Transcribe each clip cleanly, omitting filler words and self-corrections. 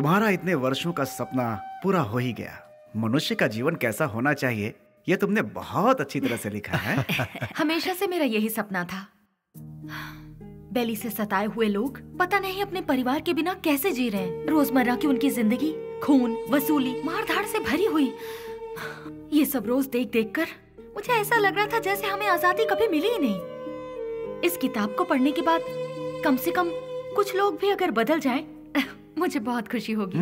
तुम्हारा इतने वर्षों का सपना पूरा हो ही गया। मनुष्य का जीवन कैसा होना चाहिए ये तुमने बहुत अच्छी तरह से लिखा है। हमेशा से मेरा यही सपना था। बेली से सताए हुए लोग पता नहीं अपने परिवार के बिना कैसे जी रहे हैं। रोजमर्रा की उनकी जिंदगी खून, वसूली, मारधाड़ से भरी हुई। ये सब रोज देख देख कर मुझे ऐसा लग रहा था जैसे हमें आजादी कभी मिली ही नहीं। इस किताब को पढ़ने के बाद कम से कम कुछ लोग भी अगर बदल जाएं, मुझे बहुत खुशी होगी।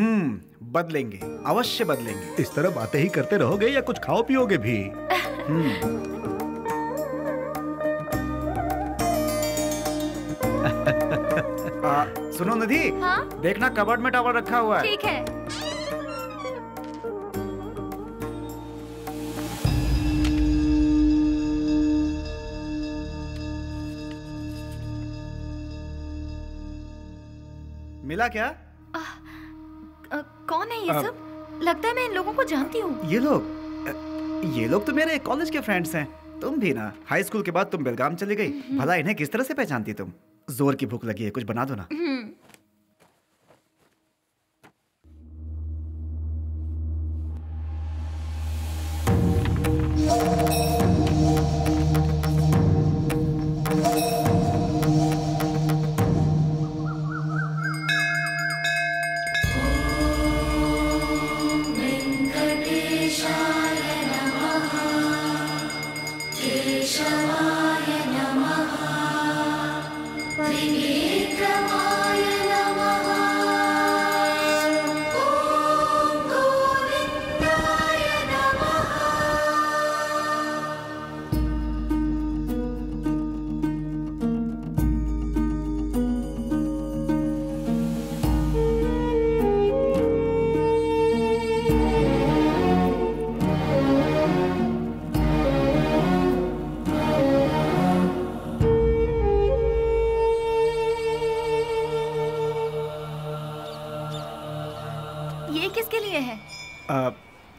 बदलेंगे, अवश्य बदलेंगे। इस तरह बातें ही करते रहोगे या कुछ खाओ पियोगे भी? सुनो निधि। हाँ? देखना कबर्ड में टॉवल रखा हुआ है। ठीक है। मिला क्या? कौन है ये सब? लगता है मैं इन लोगों को जानती हूँ। ये लोग तो मेरे कॉलेज के फ्रेंड्स हैं। तुम भी ना, हाई स्कूल के बाद तुम बेलगाम चली गई। भला इन्हें किस तरह से पहचानती तुम? जोर की भूख लगी है, कुछ बना दो ना।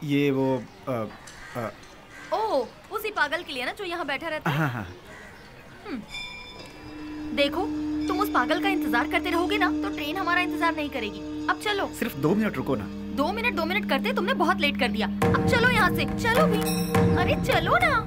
ये वो ओह, उसी पागल के लिए ना जो यहाँ बैठा रहता है। हाँ। देखो, तुम उस पागल का इंतजार करते रहोगे ना तो ट्रेन हमारा इंतजार नहीं करेगी। अब चलो। सिर्फ 2 मिनट रुको ना। 2 मिनट करते तुमने बहुत लेट कर दिया। अब चलो यहाँ से, चलो भी। अरे चलो ना।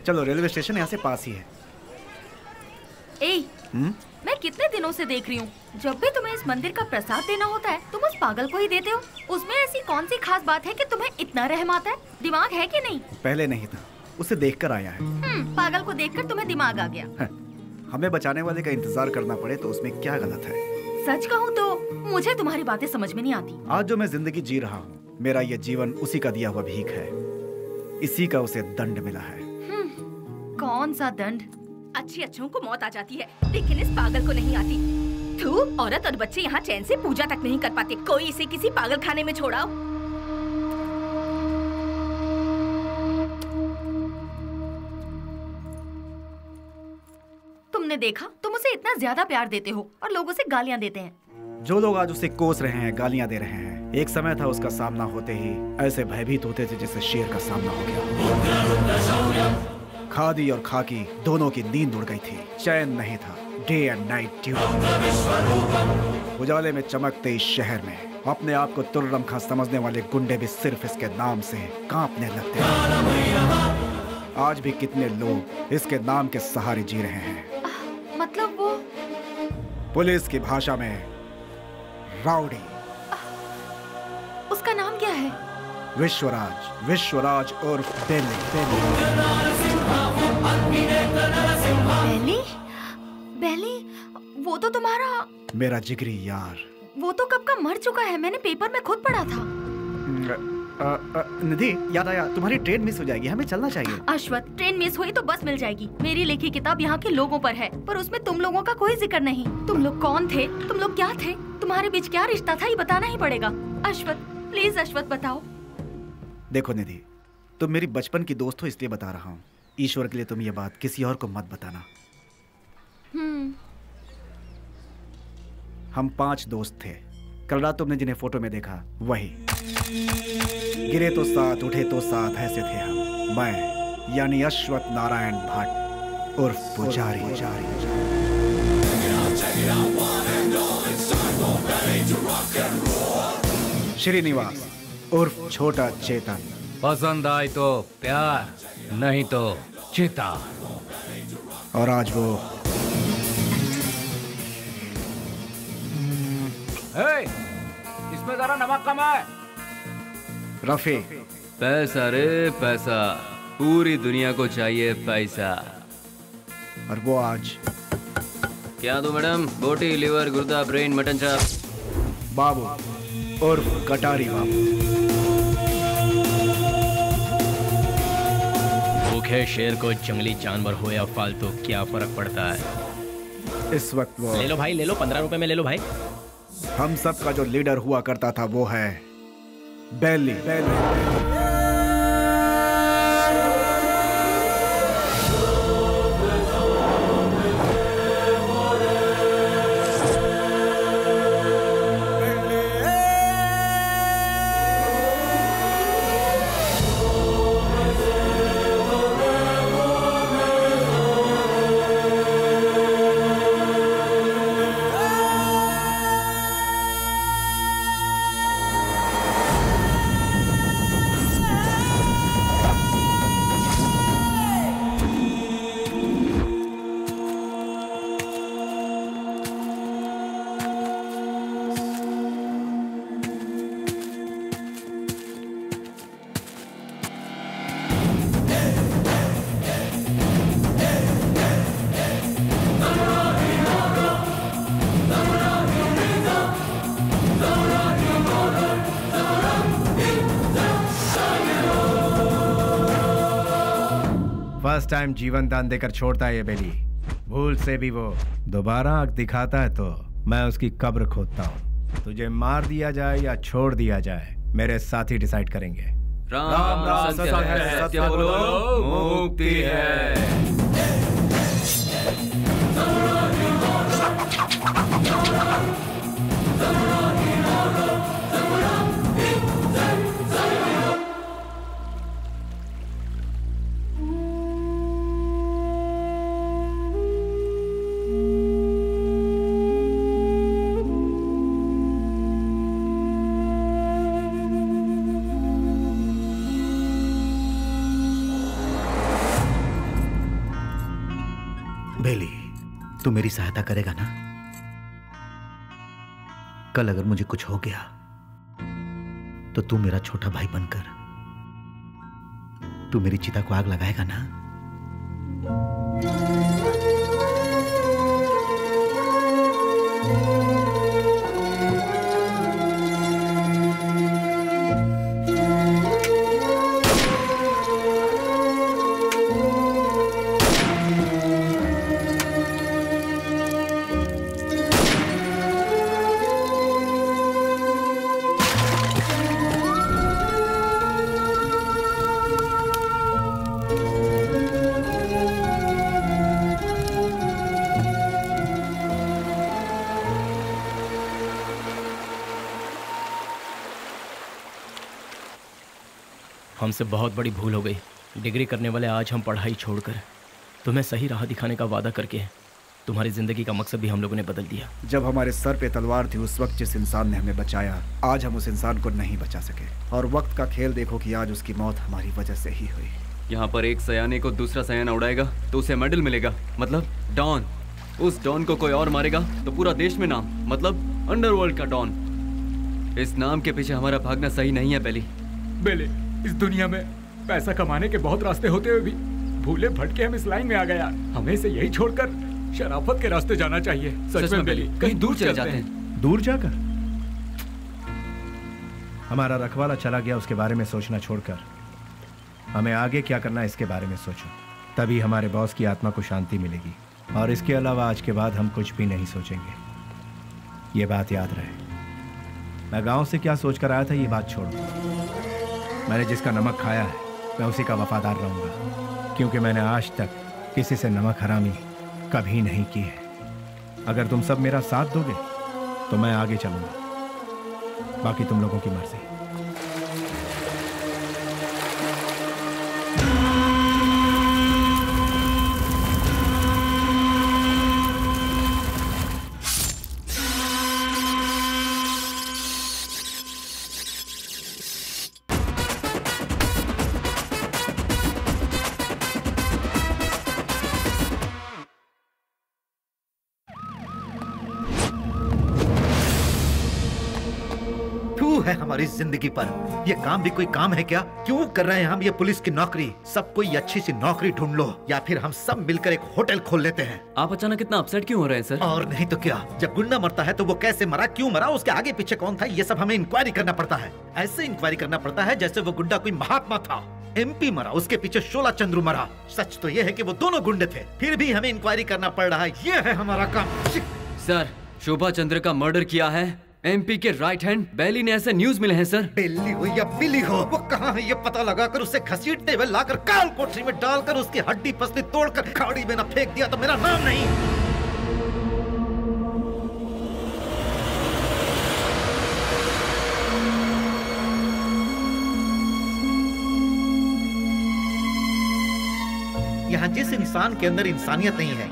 चलो, रेलवे स्टेशन यहाँ से पास ही है। मैं कितने दिनों से देख रही हूँ, जब भी तुम्हें इस मंदिर का प्रसाद देना होता है तुम उस पागल को ही देते हो। उसमें ऐसी कौन सी खास बात है कि तुम्हें इतना रहम आता है? दिमाग है कि नहीं? पहले नहीं था, उसे देखकर आया है। पागल को देखकर तुम्हें दिमाग आ गया। हमें बचाने वाले का इंतजार करना पड़े तो उसमें क्या गलत है? सच कहूँ तो मुझे तुम्हारी बातें समझ में नहीं आती। आज जो मैं जिंदगी जी रहा हूँ, मेरा ये जीवन उसी का दिया हुआ भीख है। इसी का उसे दंड मिला है। कौन सा दंड? अच्छी अच्छों को मौत आ जाती है, लेकिन इस पागल को नहीं आती। थू, औरत और बच्चे यहाँ चैन से पूजा तक नहीं कर पाते। कोई इसे किसी पागल खाने में छोड़ाओ। तुमने देखा, तुम उसे इतना ज्यादा प्यार देते हो और लोग उसे गालियाँ देते हैं। जो लोग आज उसे कोस रहे हैं, गालियाँ दे रहे हैं, एक समय था उसका सामना होते ही ऐसे भयभीत होते थे जैसे शेर का सामना हो गया। खादी और खाकी दोनों की नींद उड़ गई थी, चैन नहीं था। Day and night duty. उजाले में चमकते इस शहर में अपने आप को तुर्रमखा समझने वाले गुंडे भी सिर्फ इसके नाम से कांपने लगते हैं। आज भी कितने लोग इसके नाम के सहारे जी रहे हैं। मतलब वो पुलिस की भाषा में राउडी। उसका नाम क्या है? विश्वराज, विश्वराज और बेली। बेली? बेली? वो तो तुम्हारा मेरा जिगरी यार। वो तो कब का मर चुका है, मैंने पेपर में खुद पढ़ा था। निधि, याद आया, तुम्हारी ट्रेन मिस हो जाएगी, हमें चलना चाहिए। अश्वथ, ट्रेन मिस हुई तो बस मिल जाएगी। मेरी लिखी किताब यहाँ के लोगों पर है, पर उसमें तुम लोगों का कोई जिक्र नहीं। तुम लोग कौन थे? तुम लोग क्या थे? तुम्हारे बीच क्या रिश्ता था, ये बताना ही पड़ेगा। अश्वथ, प्लीज अश्वथ बताओ। देखो निधि, तुम मेरी बचपन की दोस्त हो इसलिए बता रहा हूँ। ईश्वर के लिए तुम ये बात किसी और को मत बताना। हम 5 दोस्त थे। कल रात तुमने जिन्हें फोटो में देखा वही। गिरे तो साथ, उठे तो साथ, ऐसे थे हम। मैं यानी अश्वथ नारायण भट्ट उर्फ पुजारी। श्रीनिवास उर्फ छोटा चेतन। पसंद आए तो प्यार, नहीं तो चिता। और आज वो इसमें जरा नमक कम है। रफी। पैसा रे पैसा, पूरी दुनिया को चाहिए पैसा। और वो आज क्या दो मैडम? बोटी, लिवर, गुर्दा, ब्रेन, मटन चाप। बाबू उर्फ कटारी बाबू। भूखे शेर को जंगली जानवर हो या फालतू क्या फर्क पड़ता है। इस वक्त वो ले लो भाई, ले लो, 15 रुपए में ले लो भाई। हम सब का जो लीडर हुआ करता था वो है बेली। फर्स्ट टाइम जीवन दान देकर छोड़ता है ये बेली। भूल से भी वो दोबारा आंख दिखाता है तो मैं उसकी कब्र खोदता हूँ। तुझे मार दिया जाए या छोड़ दिया जाए, मेरे साथी डिसाइड करेंगे। राम राम सत्य है, सत्य बोलो मुक्ति है। बेली, तू मेरी सहायता करेगा ना? कल अगर मुझे कुछ हो गया तो तू मेरा छोटा भाई बनकर तू मेरी चिता को आग लगाएगा ना? हमसे बहुत बड़ी भूल हो गई। डिग्री करने वाले आज हम पढ़ाई छोड़कर तुम्हें सही राह दिखाने का वादा करके तुम्हारी जिंदगी का मकसद भी हम लोगों ने बदल दिया। जब हमारे सर पे तलवार थी उस वक्त जिस इंसान ने हमें बचाया, आज हम उस इंसान को नहीं बचा सके। और वक्त का खेल देखो कि आज उसकी मौत हमारी वजह से ही हुई। यहाँ पर एक सयाने को दूसरा सयाना उड़ाएगा तो उसे मेडल मिलेगा, मतलब डॉन। उस डॉन को कोई और मारेगा तो पूरा देश में नाम, मतलब अंडरवर्ल्ड का डॉन। इस नाम के पीछे हमारा भागना सही नहीं है बेली। बेले, इस दुनिया में पैसा कमाने के बहुत रास्ते होते हुए भी भूले भटके हम इस लाइन में आ गए यार। हमें इसे यही छोड़कर शराफत के रास्ते जाना चाहिए। सच में बेली, कहीं दूर चले जाते हैं। दूर जाकर? हमारा रखवाला चला गया, उसके बारे में सोचना छोड़कर हमें आगे क्या करना है इसके बारे में सोचो। तभी हमारे बॉस की आत्मा को शांति मिलेगी। और इसके अलावा आज के बाद हम कुछ भी नहीं सोचेंगे। ये बात याद रहे। मैं गांव से क्या सोचकर आया था ये बात छोड़ो। मैंने जिसका नमक खाया है मैं उसी का वफादार रहूंगा, क्योंकि मैंने आज तक किसी से नमक हरामी कभी नहीं की है। अगर तुम सब मेरा साथ दोगे तो मैं आगे चलूंगा, बाकी तुम लोगों की मर्जी। है हमारी जिंदगी पर। ये काम भी कोई काम है क्या? क्यों कर रहे हैं हम ये पुलिस की नौकरी? सब कोई अच्छी सी नौकरी ढूंढ लो या फिर हम सब मिलकर एक होटल खोल लेते हैं। आप अचानक इतना अपसेट क्यों हो रहे हैं सर? और नहीं तो क्या, जब गुंडा मरता है तो वो कैसे मरा, क्यों मरा, उसके आगे पीछे कौन था, ये सब हमें इंक्वायरी करना पड़ता है। ऐसे इंक्वायरी करना पड़ता है जैसे वो गुंडा कोई महात्मा था। MP मरा, उसके पीछे शोला चंद्रू मरा। सच तो ये है कि वो दोनों गुंडे थे, फिर भी हमें इंक्वायरी करना पड़ रहा है। ये है हमारा काम। सर, शोभा चंद्र का मर्डर किया है MP के राइट हैंड बेली ने, ऐसे न्यूज मिले हैं सर। बेली हो या बिली हो, वो कहाँ है ये पता लगाकर उसे घसीटते हुए लाकर काल कोठरी में डालकर उसकी हड्डी पसली तोड़कर खाड़ी में न फेंक दिया तो मेरा नाम नहीं। यहाँ जिस इंसान के अंदर इंसानियत नहीं है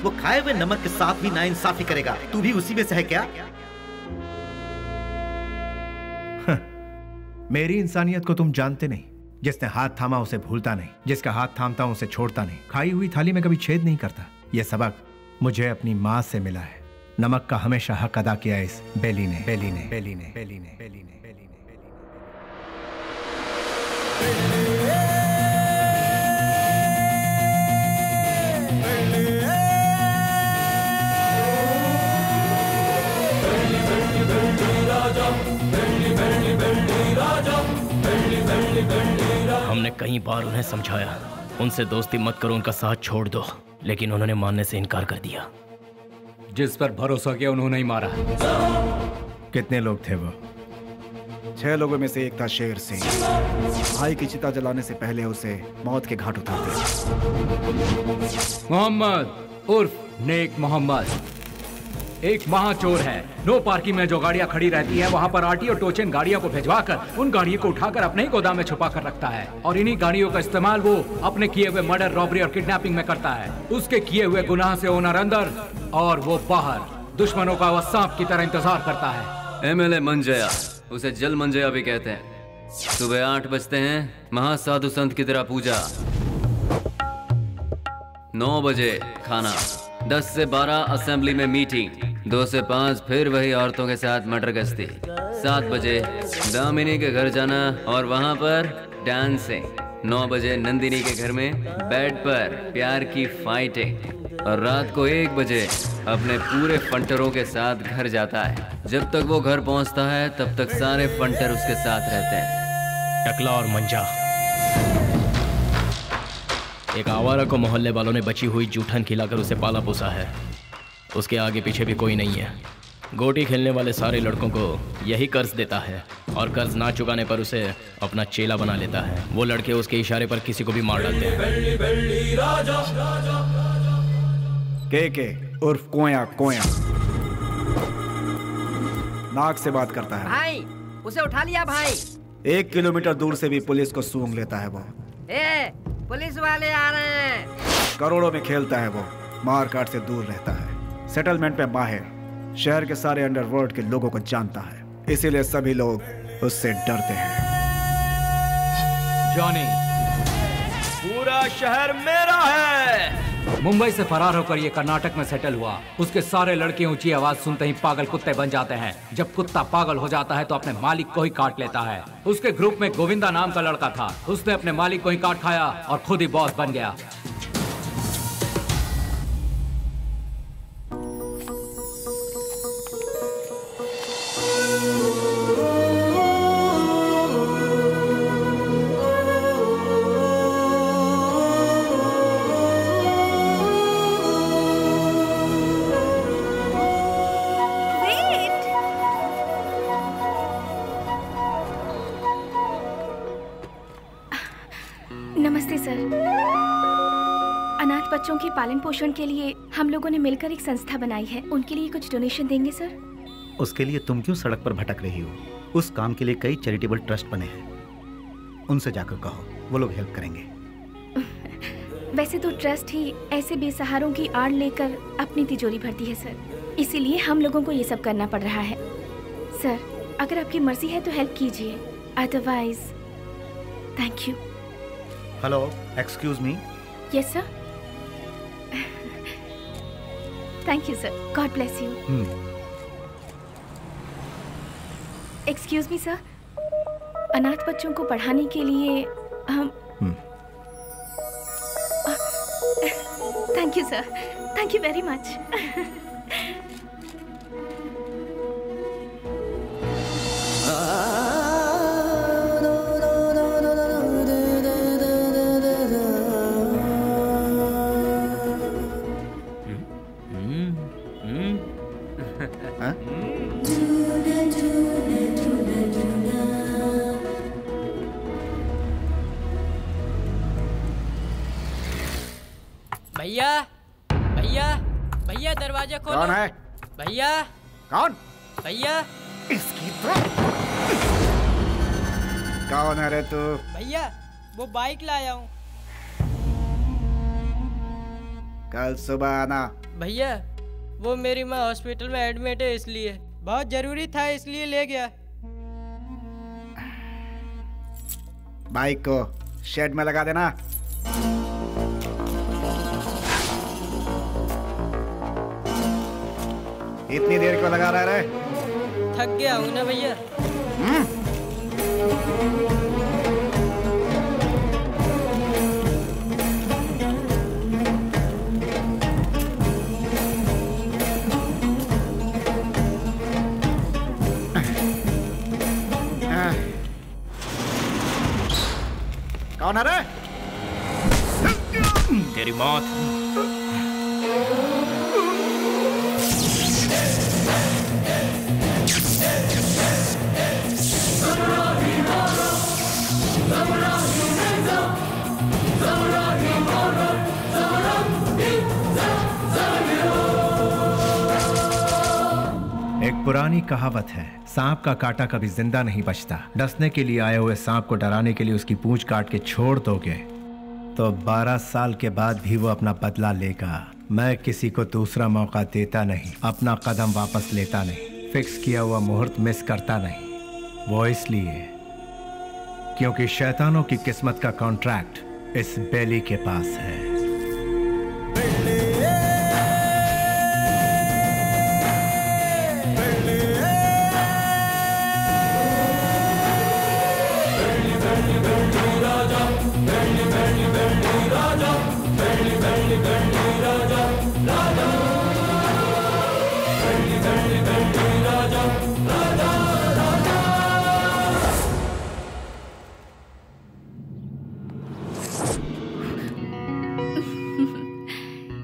वो खाए हुए नमक के साथ भी नाइंसाफी करेगा। तू भी उसी में से है क्या? मेरी इंसानियत को तुम जानते नहीं। जिसने हाथ थामा उसे भूलता नहीं, जिसका हाथ थामता हूं उसे छोड़ता नहीं, खाई हुई थाली में कभी छेद नहीं करता। यह सबक मुझे अपनी माँ से मिला है। नमक का हमेशा हक अदा किया इस बेली ने, बेली ने, बेली ने, बेली ने, बेली ने, बेली ने, हमने कई बार उन्हें समझाया, उनसे दोस्ती मत करो, उनका साथ छोड़ दो, लेकिन उन्होंने मानने से इनकार कर दिया। जिस पर भरोसा किया उन्होंने ही मारा। कितने लोग थे वो? 6 लोगों में से एक था शेर सिंह। भाई की चिता जलाने से पहले उसे मौत के घाट उतारते। मोहम्मद उर्फ नेक मोहम्मद एक महाचोर है। नो पार्किंग में जो गाड़ियां खड़ी रहती हैं वहां पर आरटी और टोचन गाड़ियों को भिजवाकर उन गाड़ियों को उठाकर अपने ही गोदाम में छुपा कर रखता है और इन्हीं गाड़ियों का इस्तेमाल वो अपने किए हुए मर्डर, रॉबरी और किडनैपिंग में करता है। उसके किए हुए गुनाह से ओनर अंदर और वो बाहर, दुश्मनों का वह सांप की तरह इंतजार करता है। MLA मंजया, उसे जल मंजया भी कहते हैं। सुबह 8 बजते हैं, महासाधु संत की तरह पूजा। 9 बजे खाना, 10 से 12 असेंबली में मीटिंग, 2 से 5 फिर वही औरतों के साथ मटर गश्ती, 7 बजे दामिनी के घर जाना और वहां पर डांसिंग, 9 बजे नंदिनी के घर में बेड पर प्यार की फाइटिंग और रात को 1 बजे अपने पूरे फंटरों के साथ घर जाता है। जब तक वो घर पहुंचता है तब तक सारे फंटर उसके साथ रहते हैं। टकला और मंजा, एक आवारा को मोहल्ले वालों ने बची हुई जूठन खिलाकर उसे पाला पोसा है। उसके आगे पीछे भी कोई नहीं है। गोटी खेलने वाले सारे लड़कों को यही कर्ज देता है और कर्ज ना चुकाने पर उसे अपना चेला बना लेता है। वो लड़के उसके इशारे पर किसी को भी मार डालते हैं। के उर्फ कोया कोया नाक से बात करता है। भाई उसे उठा लिया भाई। 1 किलोमीटर दूर से भी पुलिस को सूंघ लेता है वो। पुलिस वाले आ रहे हैं। करोड़ों में खेलता है वो, मार काट से दूर रहता है, सेटलमेंट पे माहिर, शहर के सारे अंडरवर्ल्ड के लोगों को जानता है, इसीलिए सभी लोग उससे डरते हैं। जॉनी, पूरा शहर मेरा है। मुंबई से फरार होकर ये कर्नाटक में सेटल हुआ। उसके सारे लड़के ऊंची आवाज सुनते ही पागल कुत्ते बन जाते हैं। जब कुत्ता पागल हो जाता है तो अपने मालिक को ही काट लेता है। उसके ग्रुप में गोविंदा नाम का लड़का था। उसने अपने मालिक को ही काट खाया और खुद ही बॉस बन गया। नमस्ते सर। अनाथ बच्चों के पालन पोषण के लिए हम लोगों ने मिलकर एक संस्था बनाई है। उनके लिए कुछ डोनेशन देंगे सर? उसके लिए तुम क्यों सड़क पर भटक रही हो? उस काम के लिए कई चैरिटेबल ट्रस्ट बने हैं, उनसे जाकर कहो, वो लोग हेल्प करेंगे। वैसे तो ट्रस्ट ही ऐसे बेसहारों की आड़ लेकर अपनी तिजोरी भरती है सर, इसीलिए हम लोगों को ये सब करना पड़ रहा है। सर अगर आपकी मर्जी है तो हेल्प कीजिए, otherwise thank you. Hello, excuse me. Yes sir. Thank you sir, God bless you. Excuse me sir, अनाथ बच्चों को पढ़ाने के लिए हम thank you sir, thank you very much. भैया भैया भैया दरवाजा खोलो। कौन है? भैया। कौन? भैया। इसकी तो कौन है रे तू? भैया वो बाइक लाया हूँ। कल सुबह आना। भैया वो मेरी माँ हॉस्पिटल में एडमिट है, इसलिए बहुत जरूरी था, इसलिए ले गया। बाइक को शेड में लगा देना। इतनी देर क्यों लगा रहा है? थक गया हूँ ना भैया। कौन है रे? तेरी मौत। एक पुरानी कहावत है, सांप का काटा कभी जिंदा नहीं बचता। डसने के लिए आए हुए सांप को डराने के लिए उसकी पूंछ काट के छोड़ दोगे तो 12 साल के बाद भी वो अपना बदला लेगा। मैं किसी को दूसरा मौका देता नहीं, अपना कदम वापस लेता नहीं, फिक्स किया हुआ मुहूर्त मिस करता नहीं। वो इसलिए क्योंकि शैतानों की किस्मत का कॉन्ट्रैक्ट इस बेली के पास है।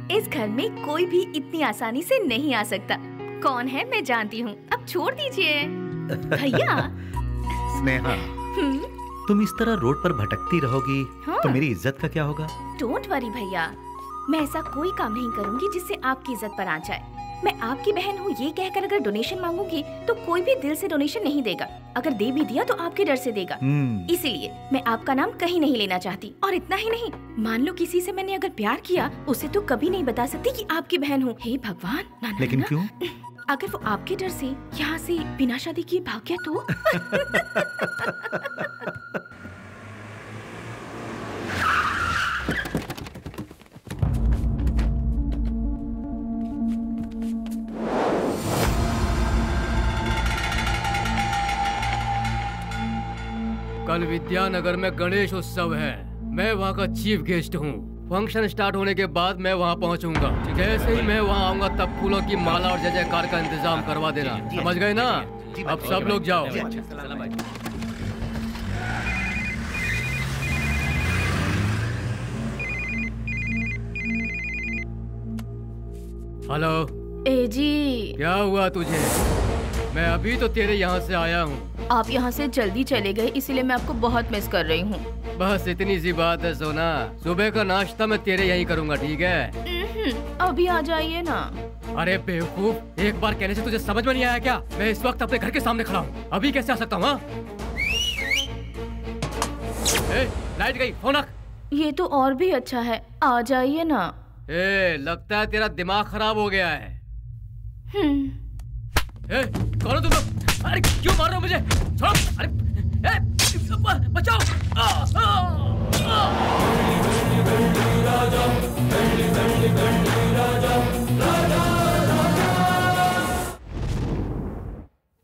इस घर में कोई भी इतनी आसानी से नहीं आ सकता। कौन है मैं जानती हूँ, अब छोड़ दीजिए। भैया। स्नेहा, तुम इस तरह रोड पर भटकती रहोगी तो मेरी इज्जत का क्या होगा? डोंट वरी भैया, मैं ऐसा कोई काम नहीं करूंगी जिससे आपकी इज्जत पर आ जाए। मैं आपकी बहन हूँ ये कहकर अगर डोनेशन मांगूंगी तो कोई भी दिल से डोनेशन नहीं देगा। अगर दे भी दिया तो आपके डर से देगा। इसीलिए मैं आपका नाम कहीं नहीं लेना चाहती। और इतना ही नहीं, मान लो किसी से मैंने अगर प्यार किया, उसे तो कभी नहीं बता सकती कि आपकी बहन हूँ। हे भगवान, ना, लेकिन ना, क्यों? अगर वो आपके डर से यहाँ से बिना शादी किए भाग गया तो? कल विद्यानगर में गणेश उत्सव है। मैं वहाँ का चीफ गेस्ट हूँ। फंक्शन स्टार्ट होने के बाद मैं वहाँ पहुँचूंगा। जैसे ही मैं वहाँ आऊंगा तब फूलों की माला और जय जयकार का इंतजाम करवा देना। समझ गए ना? अब सब लोग जाओ। हेलो। ए जी, क्या हुआ तुझे? मैं अभी तो तेरे यहाँ से आया हूँ। आप यहाँ से जल्दी चले गए, इसीलिए मैं आपको बहुत मिस कर रही हूँ। बस इतनी सी बात है सोना। सुबह का नाश्ता मैं तेरे यहीं करूँगा, ठीक है? अभी आ जाइए ना। अरे बेवकूफ, एक बार कहने से तुझे समझ में नहीं आया क्या? मैं इस वक्त अपने घर के सामने खड़ा हूँ, अभी कैसे आ सकता हूँ? लाइट गई, फोन रख। ये तो और भी अच्छा है, आ जाइए ना। लगता है तेरा दिमाग खराब हो गया है। कौन हो तुम लोग? अरे क्यों मार रहे हो मुझे? छोड़ो! अरे बचाओ!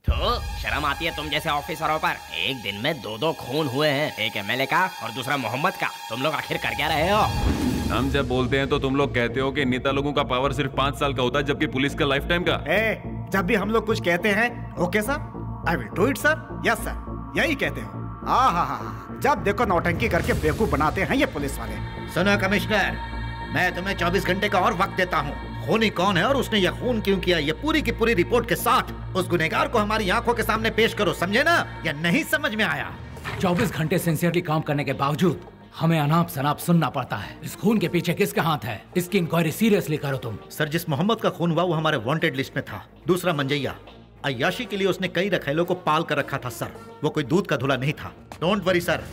तो शर्म आती है तुम जैसे ऑफिसरों पर? एक दिन में दो खून हुए हैं, एक एमएलए का और दूसरा मोहम्मद का। तुम लोग आखिर कर क्या रहे हो? हम जब बोलते हैं तो तुम लोग कहते हो कि नेता लोगों का पावर सिर्फ 5 साल का होता है, जबकि पुलिस का लाइफ टाइम का। जब भी हम लोग कुछ कहते हैं, okay sir, I will do it sir, yes sir, यही कहते हो। जब देखो नौटंकी करके बेवकूफ बनाते हैं ये पुलिस वाले। सुनो कमिश्नर, मैं तुम्हें 24 घंटे का और वक्त देता हूँ। खूनी कौन है और उसने यह खून क्यों किया, ये पूरी की पूरी रिपोर्ट के साथ उस गुनहगार को हमारी आंखों के सामने पेश करो, समझे ना? या नहीं समझ में आया? 24 घंटे सिंसियरली काम करने के बावजूद हमें अनाप शनाप सुनना पड़ता है। इस खून के पीछे किसका हाथ है? इसकी इंक्वायरी सीरियसली करो तुम। सर, जिस मोहम्मद का खून हुआ वो हमारे वांटेड लिस्ट में था। दूसरा मंजैया, अय्याशी के लिए उसने कई रखेलों को पाल कर रखा था सर। वो कोई दूध का धुला नहीं था। डोंट वरी सर,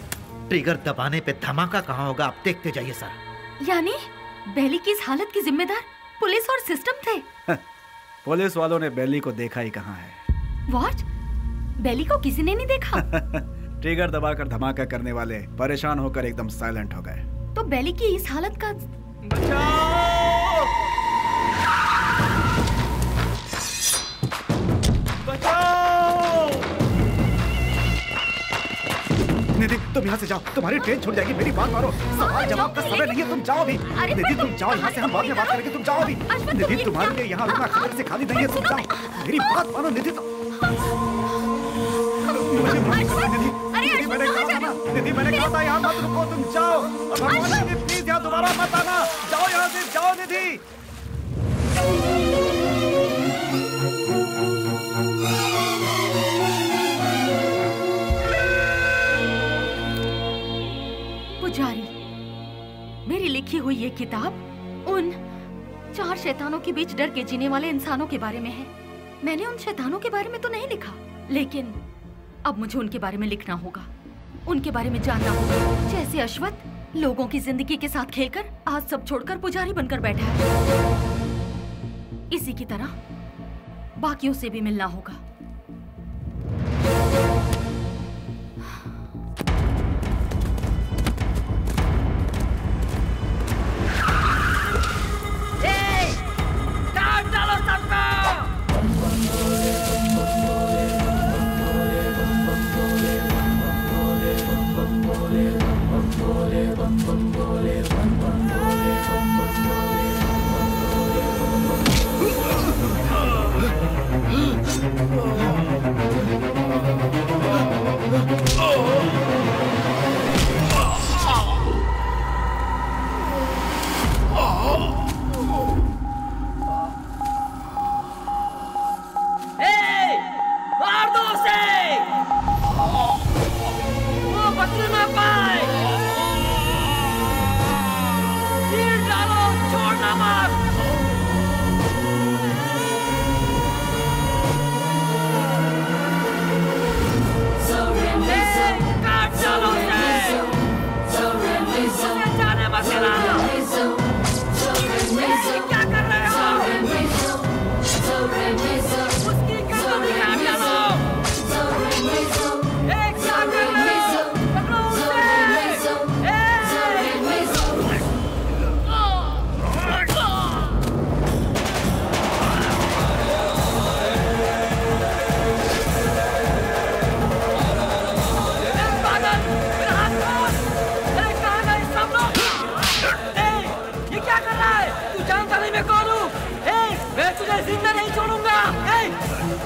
ट्रिगर दबाने पे धमाका कहाँ होगा आप देखते जाइए सर। यानी बेली की इस हालत की जिम्मेदार पुलिस और सिस्टम थे? पुलिस वालों ने बेली को देखा ही कहाँ है। व्हाट? बेली को किसी ने नहीं देखा? ट्रिगर दबाकर धमाका करने वाले परेशान होकर एकदम साइलेंट हो गए। तो बेली की इस हालत का बचाओ! बचाओ! निधि, तुम यहाँ से जाओ, तुम्हारी ट्रेन छूट जाएगी। मेरी बात मानो, सवाल जवाब का समय नहीं है, तुम जाओ भी। निधि तुम जाओ यहाँ से, हम बाद में बात करेंगे, तुम जाओ भी। निधि तुम्हारे लिए यहाँ रुकना खबर से खाली नहीं है, तुम जाओ। मेरी बात मानो निधि। निधि मैंने कहा था यहाँ मत रुको, तुम जाओ। निधि प्लीज यहाँ दोबारा मत आना, जाओ यहाँ से, जाओ निधि। पुजारी, मेरी लिखी हुई ये किताब उन 4 शैतानों के बीच डर के जीने वाले इंसानों के बारे में है। मैंने उन शैतानों के बारे में तो नहीं लिखा, लेकिन अब मुझे उनके बारे में लिखना होगा, उनके बारे में जानना होगा। जैसे अश्वत्थ लोगों की जिंदगी के साथ खेलकर आज सब छोड़कर पुजारी बनकर बैठा है, इसी की तरह बाकियों से भी मिलना होगा।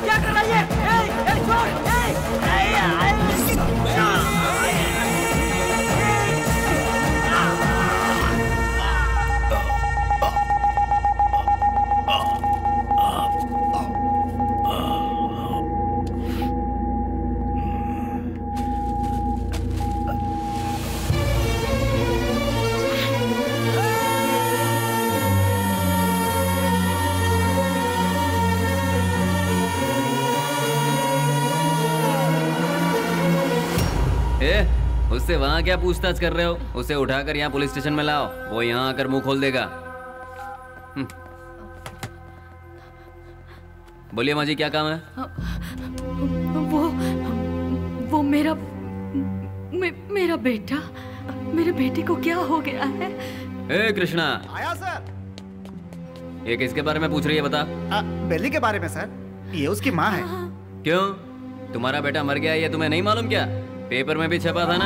क्या कर रही है? उससे वहाँ क्या पूछताछ कर रहे हो? उसे उठाकर यहाँ पुलिस स्टेशन में लाओ, वो यहाँ आकर मुंह खोल देगा। बोलिए माँ जी, क्या काम है? वो मेरा बेटा, मेरे बेटे को क्या हो गया है? ए कृष्णा, आया सर। ये किसके बारे में पूछ रही है बता? बेली के बारे में सर, ये उसकी माँ है। क्यों, तुम्हारा बेटा मर गया ये तुम्हें नहीं मालूम क्या? पेपर में भी छपा था ना।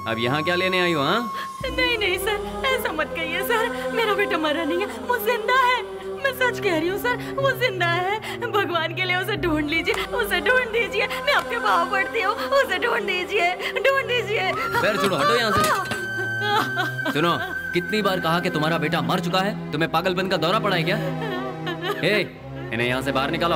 अब यहाँ क्या लेने आई हो? हाँ नहीं नहीं सर, ऐसा मत कहिए सर, मेरा बेटा मरा नहीं है, वो जिंदा है। मैं सच कह रही हूँ सर, वो जिंदा है। भगवान के लिए उसे ढूंढ लीजिए, उसे ढूंढ दीजिए, मैं आपके पाँव पड़ती हूँ, उसे ढूंढ दीजिए, ढूंढ दीजिए। पैर छोड़ो, हटो यहाँ से। सुनो, कितनी बार कहा कि तुम्हारा बेटा मर चुका है? तुम्हें पागलपन का दौरा पड़ा है क्या? इन्हें यहाँ से बाहर निकालो।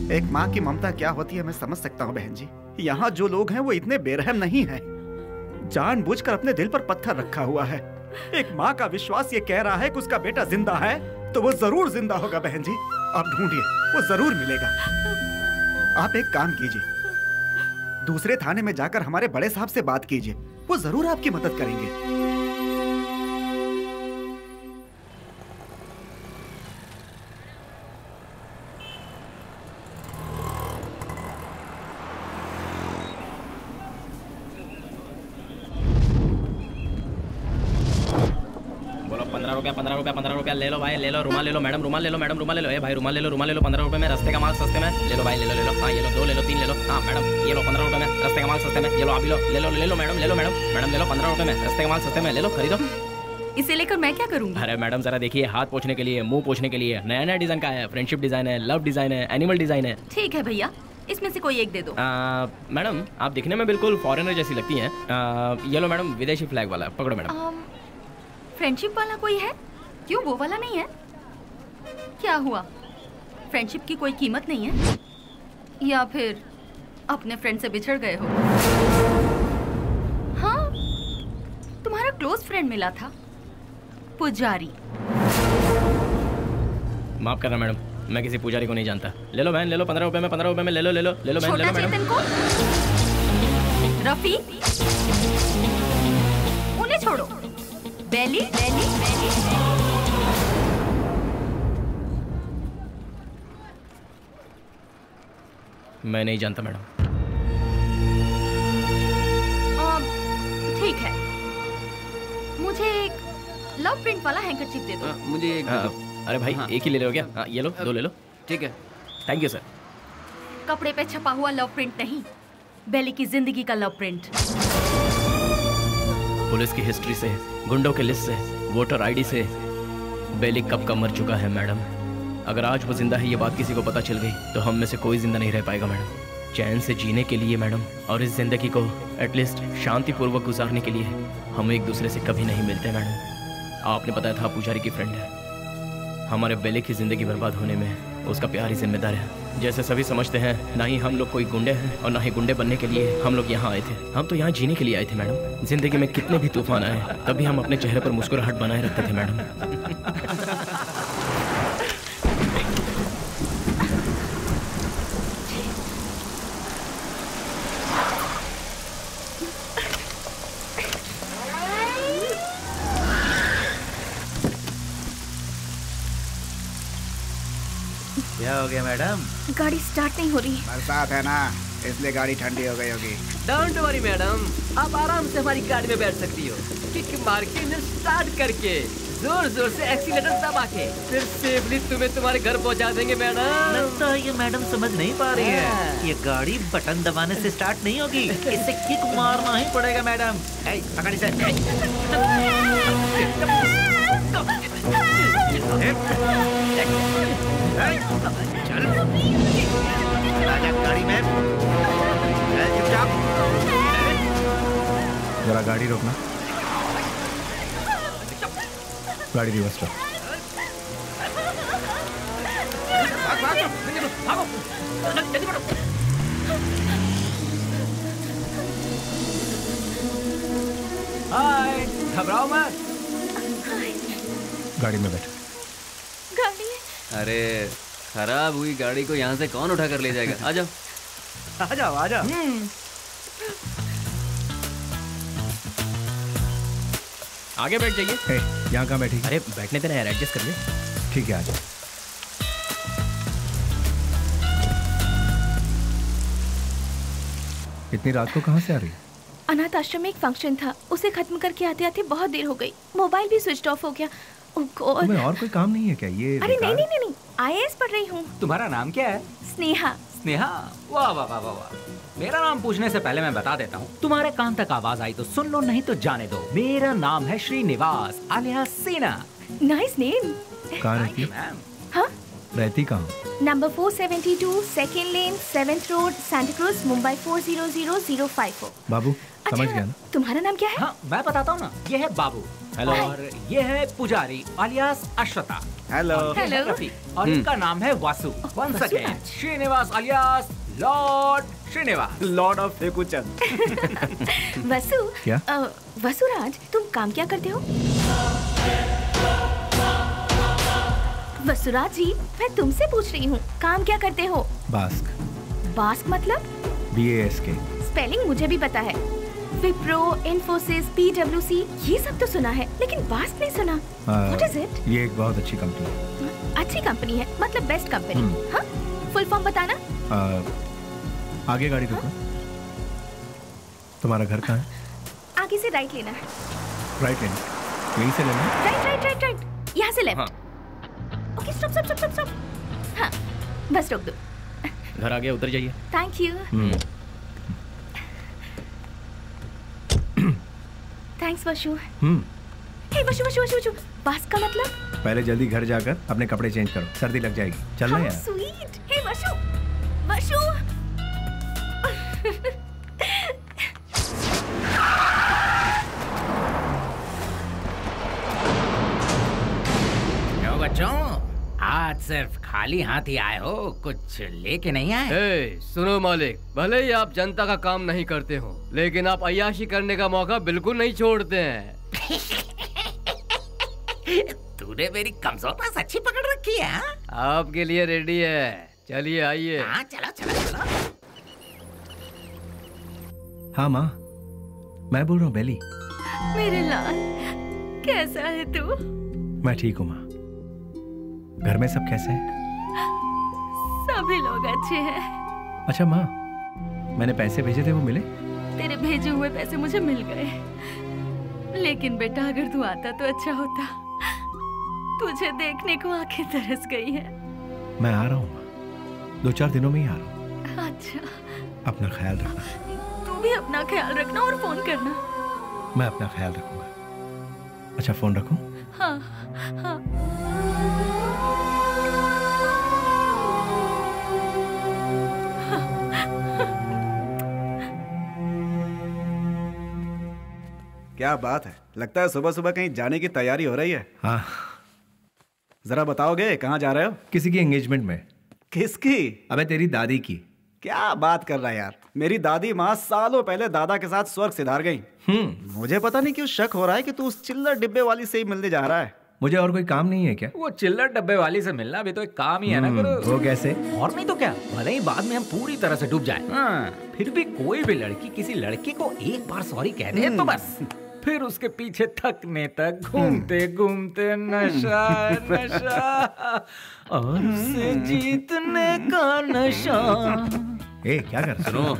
एक माँ की ममता क्या होती है मैं समझ सकता हूँ बहन जी। यहाँ जो लोग हैं वो इतने बेरहम नहीं हैं। जानबूझकर अपने दिल पर पत्थर रखा हुआ है। एक माँ का विश्वास ये कह रहा है कि उसका बेटा जिंदा है तो वो जरूर जिंदा होगा बहन जी। आप ढूंढिए, वो जरूर मिलेगा। आप एक काम कीजिए, दूसरे थाने में जाकर हमारे बड़े साहब से बात कीजिए, वो जरूर आपकी मदद करेंगे। ₹15 ले लो भाई, ले लो। रुमाल ले लो मैडम, रुमाल ले लो मैडम, रुमाल ले लो। ए भाई रुमाल ले लो, रुमाल ले लो। ₹15 में, रास्ते का माल सस्ते में। ले लो भाई, ले लो, ले लो। हाँ ये लो, 2 ले लो, 3 ले लो। हाँ मैडम ये लो, ₹15 में, रास्ते का माल सस्ते में। ये लो, अभी लो, ले लो, ले लो मैडम, ले लो मैडम, मैडम ले लो, ₹15 में, रास्ते का माल सस्ते में। ले लो, खरीदो। इसे लेकर मैं क्या करूँगी? अरे मैडम जरा देखिए, हाथ पोंछने के लिए, मुंह पोंछने के लिए नया नया डिजाइन का है। फ्रेंडशिप डिजाइन है, लव डिजाइन है, एनिमल डिजाइन है। ठीक है भैया, इसमें से कोई एक दे दो। मैडम आप दिखने में बिल्कुल फॉरेनर जैसी लगती हैं। ये लो मैडम, विदेशी फ्लैग वाला, पकड़ो मैडम। फ्रेंडशिप वाला कोई है? क्यों, वो वाला नहीं है? क्या हुआ, फ्रेंडशिप की कोई कीमत नहीं है? या फिर अपने फ्रेंड से बिछड़ गए हो? हाँ, तुम्हारा क्लोज फ्रेंड मिला था, पुजारी। माफ करना मैडम, मैं किसी पुजारी को नहीं जानता। ले लो बहन, ले लो, ₹15 में, ₹15 में ले लो, ले लो, ले लो बहन, ले लो मैडम। रफी, उन्हें छोड़ो। बेली, बेली, बेली। मैं नहीं जानता मैडम। ठीक है, मुझे एक लव प्रिंट वाला हैंकरचीफ दे दो। मुझे एक अरे भाई एक ही ले लो क्या? हाँ ये लो, 2 ले लो। ठीक है, थैंक यू सर। कपड़े पे छपा हुआ लव प्रिंट नहीं, बेली की जिंदगी का लव प्रिंट। पुलिस की हिस्ट्री से, गुंडों के लिस्ट से, वोटर आईडी से बेली कब का मर चुका है मैडम। अगर आज वो जिंदा है ये बात किसी को पता चल गई तो हम में से कोई जिंदा नहीं रह पाएगा मैडम। चैन से जीने के लिए मैडम, और इस जिंदगी को एटलीस्ट शांतिपूर्वक गुजारने के लिए हम एक दूसरे से कभी नहीं मिलते मैडम। आपने बताया था पुजारी की फ्रेंड है। हमारे बेली की जिंदगी बर्बाद होने में उसका प्यार ही जिम्मेदार है। जैसे सभी समझते हैं, ना ही हम लोग कोई गुंडे हैं और ना ही गुंडे बनने के लिए हम लोग यहाँ आए थे। हम तो यहाँ जीने के लिए आए थे मैडम। जिंदगी में कितने भी तूफान आए तभी हम अपने चेहरे पर मुस्कुराहट बनाए रखते थे मैडम। क्या हो गया मैडम? गाड़ी स्टार्ट नहीं हो रही। बरसात है ना, इसलिए गाड़ी ठंडी हो गई होगी। डोंट वरी मैडम, आप आराम से हमारी गाड़ी में बैठ सकती हो। किक मार के इंजन स्टार्ट करके जोर जोर से एक्सीलेटर दबा के फिर सेफली तुम्हें तुम्हारे घर पहुंचा देंगे मैडम। लगता है ये मैडम समझ नहीं पा रही है। ये गाड़ी बटन दबाने से स्टार्ट नहीं होगी, इसे किक मारना ही पड़ेगा मैडम। पकड़ इसे। चल आजा गाड़ी में। जरा गाड़ी रोकना। गाड़ी रिवर्स कर। हाय, घबराओ मत। गाड़ी में बैठ। गाड़ी? अरे खराब हुई गाड़ी को यहाँ से कौन उठा कर ले जाएगा? आ जाओ आ जाओ आ जाओ। आगे बैठ जाइए। यहाँ कहाँ बैठी? अरे बैठने देना यार, एडजस्ट कर ले। ठीक है आ जाओ। इतनी रात को कहाँ से आ रही है? अनाथ आश्रम में एक फंक्शन था, उसे खत्म करके आते आते बहुत देर हो गई। मोबाइल भी स्विच ऑफ हो गया। तुम्हें और कोई काम नहीं है क्या? ये अरे नहीं नहीं नहीं, IAS पढ़ रही हूँ। तुम्हारा नाम क्या है? स्नेहा। स्नेहा? वाह वाह वाह वाह। मेरा नाम पूछने से पहले मैं बता देता हूँ, तुम्हारे कान तक आवाज आई तो सुन लो, नहीं तो जाने दो। मेरा नाम है श्रीनिवास आलियास सीना। Nice name. कहाँ रहती है? हाँ? रहती कहाँ? नंबर 472 सेकेंड लेन 7th road Santa cruise Mumbai 400054। बाबू समझ गया ना? तुम्हारा नाम क्या है? हाँ मैं बताता हूँ ना, ये है बाबू। हेलो। और ये है पुजारी आलियास अश्वता। हेलो। हेलो। और इनका नाम है Vasu. Once again Srinivas alias lord Srinivas, lord of Fekuchand. Vasu. क्या? वसुराज, तुम काम क्या करते हो? वसुराज जी, मैं तुमसे पूछ रही हूँ, काम क्या करते हो? बास्क। बास्क मतलब? BASK। स्पेलिंग मुझे भी पता है। विप्रो, इन्फोसिस, PwC, ये सब तो सुना है, लेकिन बास्क नहीं सुना। What is it? ये एक बहुत अच्छी कंपनी है। अच्छी कंपनी है मतलब बेस्ट कंपनी? हाँ? फुल फॉर्म बताना। आगे गाड़ी रोको। तुम्हारा घर कहाँ है? आगे से राइट लेना है। राइट लेना? यहीं से लेना? राइट राइट राइट राइट, यहाँ से left. Okay stop stop stop stop. हाँ बस रोक दो। घर आ गया, उतर जाइए। Thank you. Thanks Vashu. Hey Vashu Vashu Vashu Vashu, bask का मतलब? पहले जल्दी घर जाकर अपने कपड़े चेंज करो, सर्दी लग जाएगी। चलना यार। स्वीट। हे वशु वशु। क्यों बच्चों, आज सिर्फ खाली हाथ ही आए हो, कुछ लेके नहीं आए? सुनो मालिक, भले ही आप जनता का काम नहीं करते हो, लेकिन आप अय्याशी करने का मौका बिल्कुल नहीं छोड़ते हैं। तूने मेरी कमजोर सच्ची पकड़ रखी है। आपके लिए रेडी है, चलिए आइए। हाँ चलो चलो चलो। हाँ माँ, मैं बोल रहा हूँ बेली। मेरे लाल, कैसा है तू? मैं ठीक हूँ माँ। घर में सब कैसे हैं? सभी लोग अच्छे हैं। अच्छा माँ, मैंने पैसे भेजे थे, वो मिले? तेरे भेजे हुए पैसे मुझे मिल गए, लेकिन बेटा अगर तू आता तो अच्छा होता। तुझे देखने को आंखें तरस गई है। मैं आ रहा हूँ माँ, 2-4 दिनों में ही आ रहा हूँ। अच्छा, अपना ख्याल रखना। तू भी अपना ख्याल रखना और फोन करना। मैं अपना ख्याल रखूंगा। अच्छा फोन रखूं? हाँ हाँ। क्या बात है, लगता है सुबह सुबह कहीं जाने की तैयारी हो रही है। हाँ। जरा बताओगे कहाँ जा रहे हो? किसी की एंगेजमेंट में। किसकी? अबे तेरी दादी की। क्या बात कर रहा है यार, मेरी दादी माँ सालों पहले दादा के साथ स्वर्ग सिधार गई। मुझे पता नहीं क्यों शक हो रहा है कि तू उस चिल्लर डिब्बे वाली से ही मिलने जा रहा है। मुझे और कोई काम नहीं है क्या? वो चिल्लर डब्बे वाली से मिलना भी तो एक काम ही है ना गुरु। वो कैसे? और नहीं तो क्या, भले ही बाद में हम पूरी तरह से डूब जाएं, फिर भी कोई भी लड़की किसी लड़के को एक बार सॉरी कह दे तो बस फिर उसके पीछे थकने तक घूमते घूमते नशा नशा और उसे जीतने का नशा। ए क्या कर सुनो,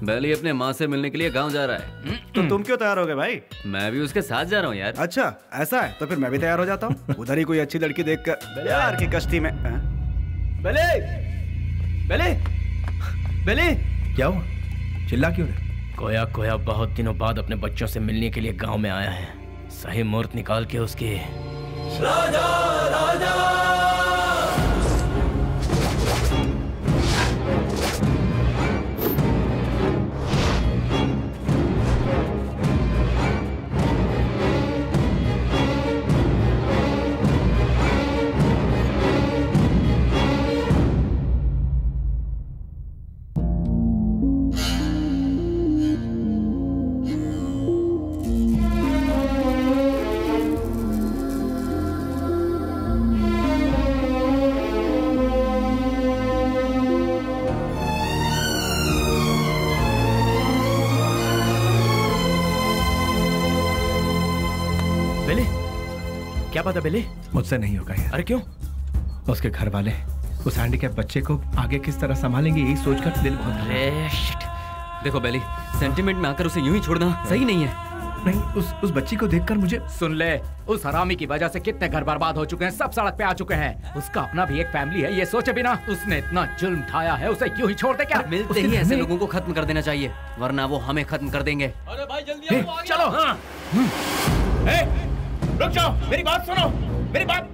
बेली अपने माँ से मिलने के लिए गांव जा रहा है। तो तुम क्यों तैयार हो गए भाई? मैं भी उसके साथ जा रहा हूँ यार। अच्छा ऐसा है, तो फिर मैं भी तैयार हो जाता हूँ। उधर ही कोई अच्छी लड़की देखकर प्यार की कश्ती में। बेली, बेली, बेली, क्या हुआ? चिल्ला क्यों रहे? कोया कोया बहुत दिनों बाद अपने बच्चों से मिलने के लिए गांव में आया है। सही मुहूर्त निकाल के उसके राजा राजा क्या बात है बेली? मुझसे नहीं होगा यार। अरे क्यों? उसके घर वाले उस हैंडीकैप बच्चे को आगे किस तरह संभालेंगे यही सोचकर दिल बहुत। देखो बेली, सेंटिमेंट में आकर उसे यूं ही छोड़ना सही नहीं है। नहीं, उस बच्ची को देखकर मुझे। सुन ले, उस हरामी की वजह से कितने घर बर्बाद हो चुके हैं, सब सड़क पे आ चुके हैं। उसका अपना भी एक फैमिली है, ये सोचे बिना उसने इतना जुल्म ढाया है, उसे यूं ही छोड़ दे क्या? मिलते ही ऐसे लोगों को खत्म कर देना चाहिए, वरना वो हमें खत्म कर देंगे। अरे भाई जल्दी आओ, चलो। हाँ। रुक जाओ, मेरी बात सुनो, मेरी बात।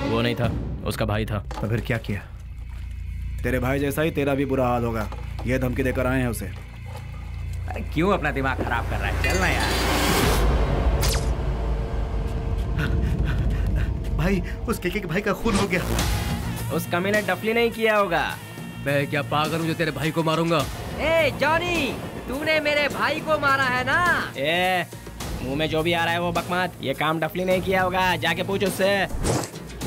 वो नहीं था, उसका भाई था। तो फिर क्या किया? तेरे भाई जैसा ही तेरा भी बुरा हाल होगा। ये धमकी देकर आए हैं उसे। अरे क्यों अपना दिमाग खराब कर रहा है? चलना यार। भाई, उस केके के भाई का खून हो गया। उस कमी ने डफली नहीं किया होगा। मैं क्या पागल हूँ जो तेरे भाई को मारूंगा? ए जॉनी, तूने मेरे भाई को मारा है ना? ए, मुंह में जो भी आ रहा है वो बकवास। ये काम डफली नहीं किया होगा, जाके पूछ उससे।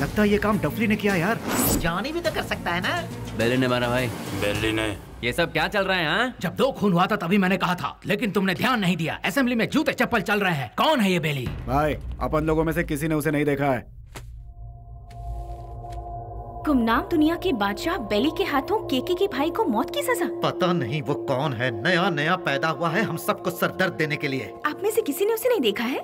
लगता है ये काम डफली ने किया यार। जॉनी भी तो कर सकता है ना? बेली ने मारा भाई। बेली ने। ये सब क्या चल रहा है? हाँ, जब 2 खून हुआ था तभी मैंने कहा था, लेकिन तुमने ध्यान नहीं दिया। असेंबली में जूते चप्पल चल रहे हैं। कौन है ये बेली? भाई, अपन लोगों में से किसी ने उसे नहीं देखा है। गुमनाम दुनिया के बादशाह बेली के हाथों केके के भाई को मौत की सजा। पता नहीं वो कौन है, नया नया पैदा हुआ है हम सबको सरदर्द देने के लिए। आप में से किसी ने उसे नहीं देखा है?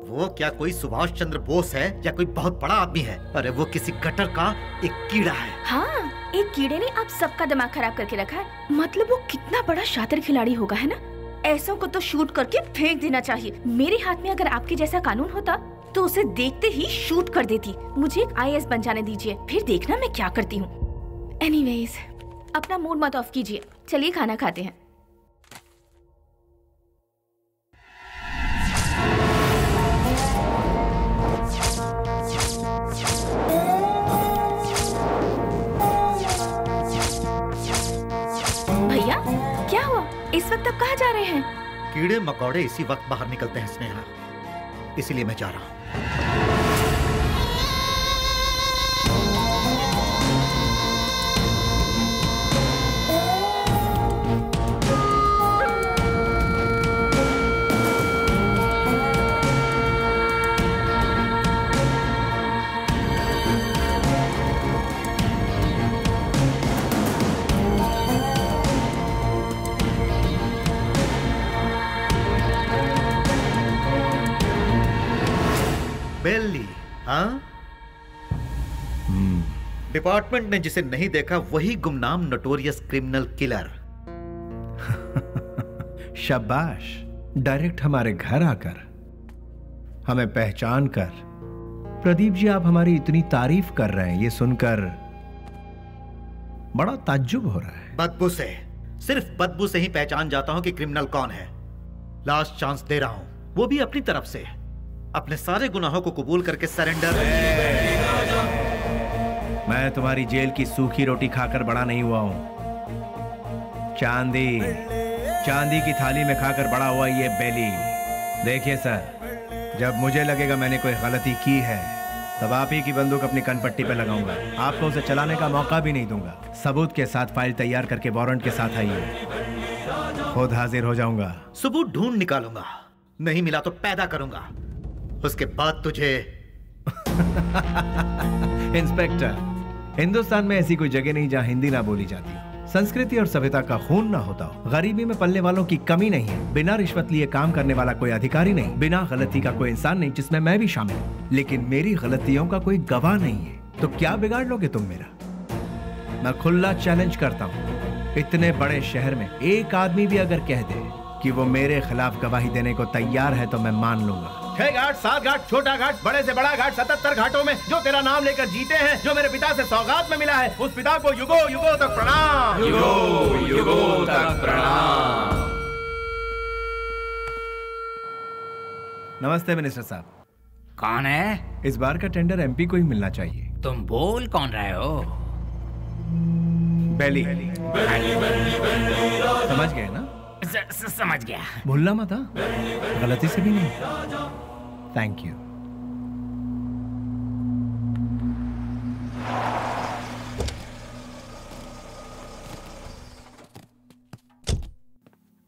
वो क्या कोई सुभाष चंद्र बोस है या कोई बहुत बड़ा आदमी है? अरे वो किसी गटर का एक कीड़ा है। हाँ, एक कीड़े ने आप सबका दिमाग खराब करके रखा है। मतलब वो कितना बड़ा शातिर खिलाड़ी होगा, है ना? ऐसों को तो शूट करके फेंक देना चाहिए। मेरे हाथ में अगर आपके जैसा कानून होता तो उसे देखते ही शूट कर देती। मुझे एक IAS बन जाने दीजिए, फिर देखना मैं क्या करती हूँ। एनीवेज, अपना मूड मत ऑफ कीजिए, चलिए खाना खाते हैं। भैया, क्या हुआ? इस वक्त आप कहाँ जा रहे हैं? कीड़े मकोड़े इसी वक्त बाहर निकलते हैं स्नेहा, इसीलिए मैं जा रहा हूँ। बेली, हाँ? डिपार्टमेंट ने जिसे नहीं देखा वही गुमनाम नोटोरियस क्रिमिनल किलर। शाबाश, डायरेक्ट हमारे घर आकर हमें पहचान कर। प्रदीप जी, आप हमारी इतनी तारीफ कर रहे हैं, ये सुनकर बड़ा ताज्जुब हो रहा है। बदबू से, सिर्फ बदबू से ही पहचान जाता हूं कि क्रिमिनल कौन है। लास्ट चांस दे रहा हूं, वो भी अपनी तरफ से। अपने सारे गुनाहों को कबूल करके सरेंडर। मैं तुम्हारी जेल की सूखी रोटी खाकर बड़ा नहीं हुआ हूं। चांदी की थाली में खाकर बड़ा हुआ ये बेली। देखिए सर, जब मुझे लगेगा मैंने कोई गलती की है तब आप ही की बंदूक अपनी कनपट्टी पे लगाऊंगा। आपको उसे चलाने का मौका भी नहीं दूंगा। सबूत के साथ फाइल तैयार करके वारंट के साथ आइए। खुद हाजिर हो जाऊंगा। सबूत ढूंढ निकालूंगा, नहीं मिला तो पैदा करूंगा, उसके बाद तुझे इंस्पेक्टर, हिंदुस्तान में ऐसी कोई जगह नहीं जहां हिंदी ना बोली जाती हो, संस्कृति और सभ्यता का खून ना होता हो, गरीबी में पलने वालों की कमी नहीं है, बिना रिश्वत लिए काम करने वाला कोई अधिकारी नहीं, बिना गलती का कोई इंसान नहीं, जिसमें मैं भी शामिल हूँ। लेकिन मेरी गलतियों का कोई गवाह नहीं है, तो क्या बिगाड़ लोगे तुम मेरा? मैं खुला चैलेंज करता हूँ, इतने बड़े शहर में एक आदमी भी अगर कह दे कि वो मेरे खिलाफ गवाही देने को तैयार है तो मैं मान लूंगा। 6 घाट, 7 घाट, छोटा घाट, बड़े से बड़ा घाट, 77 घाटों में जो तेरा नाम लेकर जीते हैं, जो मेरे पिता से सौगात में मिला है, उस पिता को युगो युगो तक प्रणाम। युगो युगो तक प्रणाम। नमस्ते मिनिस्टर साहब। कौन है? इस बार का टेंडर एमपी को ही मिलना चाहिए। तुम बोल कौन रहे हो? बेली। समझ गए ना? समझ गया। भूलना मत, हाँ? गलती से भी नहीं। Thank you.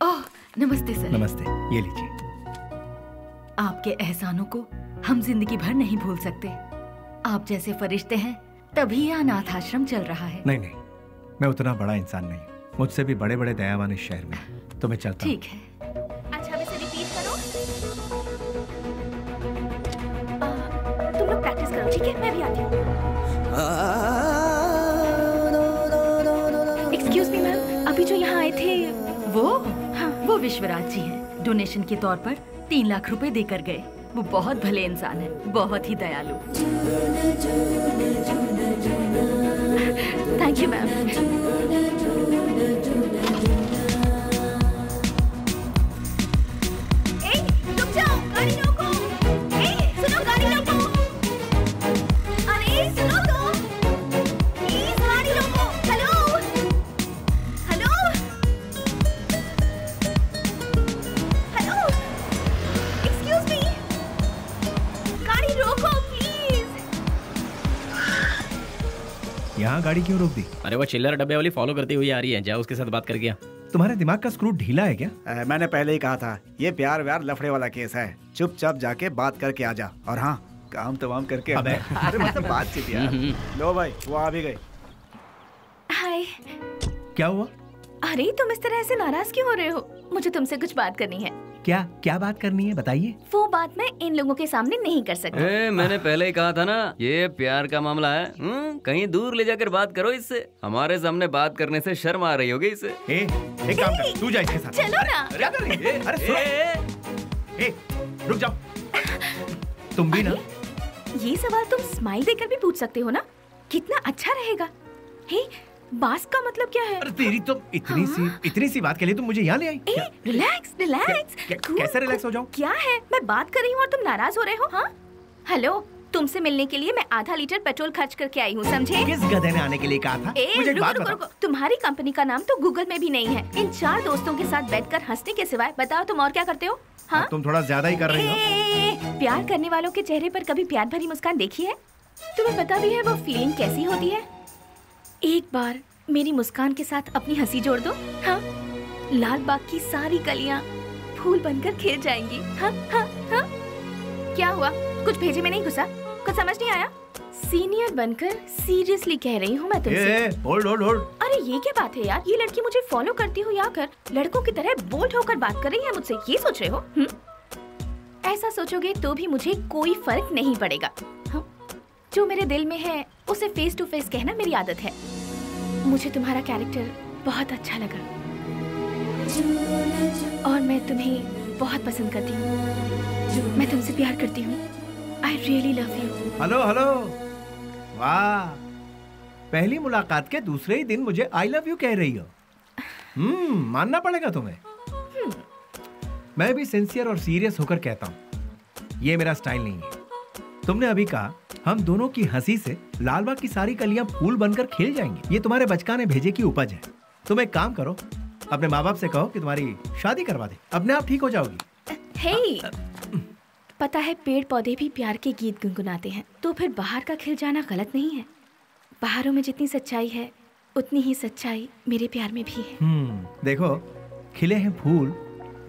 ओह, नमस्ते सर। नमस्ते, ये लीजिए। आपके एहसानों को हम जिंदगी भर नहीं भूल सकते। आप जैसे फरिश्ते हैं, तभी यह अनाथ आश्रम चल रहा है। नहीं नहीं, मैं उतना बड़ा इंसान नहीं, मुझसे भी बड़े बड़े दयावान इस शहर में, तो मैं चलता हूं। ठीक है। अच्छा, अब इसे रिपीट करो। तुम लोग प्रैक्टिस करो, ठीक है? मैं भी आती हूँ। एक्सक्यूज मी मैम, अभी जो यहाँ आए थे वो? हाँ, वो विश्वराज जी हैं। डोनेशन के तौर पर 3 लाख रुपए देकर गए। वो बहुत भले इंसान हैं, बहुत ही दयालु। Thank you ma'am. यहाँ गाड़ी क्यों रोक दी? अरे वो चिल्लर डब्बे वाली फॉलो करती हुई आ रही है, जाओ उसके साथ बात करके आ। तुम्हारे दिमाग का स्क्रू ढीला है क्या? मैंने पहले ही कहा था, ये प्यार व्यार लफड़े वाला केस है, चुपचाप जाके बात करके आ जा। और हाँ, काम तमाम करके अबे अरे मतलब बातचीत यार। लो भाई, वो आ भी गई। हाय। क्या हुआ? अरे तुम इस तरह से नाराज क्यों हो रहे हो? मुझे तुमसे कुछ बात करनी है। क्या बात करनी है, बताइए। वो बात मैं इन लोगों के सामने नहीं कर सकती। मैंने पहले ही कहा था ना, ये प्यार का मामला है। कहीं दूर ले जाकर बात करो इससे। हमारे सामने बात करने से शर्म आ रही होगी इसे। एक काम कर, तू जा इसके साथ। चलो ना। क्या कर रही है? अरे रुक जाओ। तुम भी ना। ये सवाल तुम स्माइल देकर भी पूछ सकते हो ना? कितना अच्छा रहेगा। हे, बास का मतलब क्या है? अरे तेरी तो इतनी सी बात के लिए तुम मुझे यहाँ ले आई? रिलैक्स। कैसे रिलैक्स हो जाऊं? क्या है, मैं बात कर रही हूँ और तुम नाराज हो रहे हो? हाँ, हेलो, तुमसे मिलने के लिए मैं आधा लीटर पेट्रोल खर्च करके आई हूँ, समझे? किस गधे ने आने के लिए कहा था? मुझे एक बात बताओ। तुम्हारी कंपनी का नाम तो गूगल में भी नहीं है। इन 4 दोस्तों के साथ बैठकर हंसने के सिवाय बताओ तुम और क्या करते हो? हाँ, तुम थोड़ा ज्यादा ही कर रही हो। प्यार करने वालों के चेहरे पर कभी प्यार भरी मुस्कान देखी है? तुम्हें पता भी है वो फीलिंग कैसी होती है? एक बार मेरी मुस्कान के साथ अपनी हंसी जोड़ दो। हाँ, लाल बाग की सारी कलियां फूल बनकर खिल जाएंगी। हाँ हाँ हाँ। क्या हुआ, कुछ भेजे में नहीं घुसा? कुछ समझ नहीं आया? सीनियर बनकर सीरियसली कह रही हूँ मैं तुमसे। होल्ड। अरे ये क्या बात है यार, ये लड़की मुझे फॉलो करती हुई आकर लड़कों की तरह बोल्ड होकर बात कर रही है मुझसे, ये सोच रहे हो? ऐसा सोचोगे तो भी मुझे कोई फर्क नहीं पड़ेगा। हाँ? जो मेरे दिल में है उसे फेस टू फेस कहना मेरी आदत है। मुझे तुम्हारा कैरेक्टर बहुत अच्छा लगा और मैं तुम्हें बहुत पसंद करती हूँ। मैं तुमसे प्यार करती हूँ। I really love you। Hello. वाह, पहली मुलाकात के दूसरे ही दिन मुझे I love you कह रही हो। मानना पड़ेगा तुम्हें। मैं भी सिंसियर और सीरियस होकर कहता हूँ, ये मेरा स्टाइल नहीं है। तुमने अभी कहा हम दोनों की हंसी से लालबाग की सारी कलियां फूल बनकर खिल जाएंगी। ये तुम्हारे बचकाने भेजे की उपज है। तुम एक काम करो, अपने माँ बाप से कहो कि तुम्हारी शादी करवा दे, अपने आप ठीक हो जाओगी। हे, पता है पेड़ पौधे भी प्यार के गीत गुनगुनाते हैं, तो फिर बाहर का खिल जाना गलत नहीं है। बाहरों में जितनी सच्चाई है उतनी ही सच्चाई मेरे प्यार में भी है। देखो, खिले हैं फूल,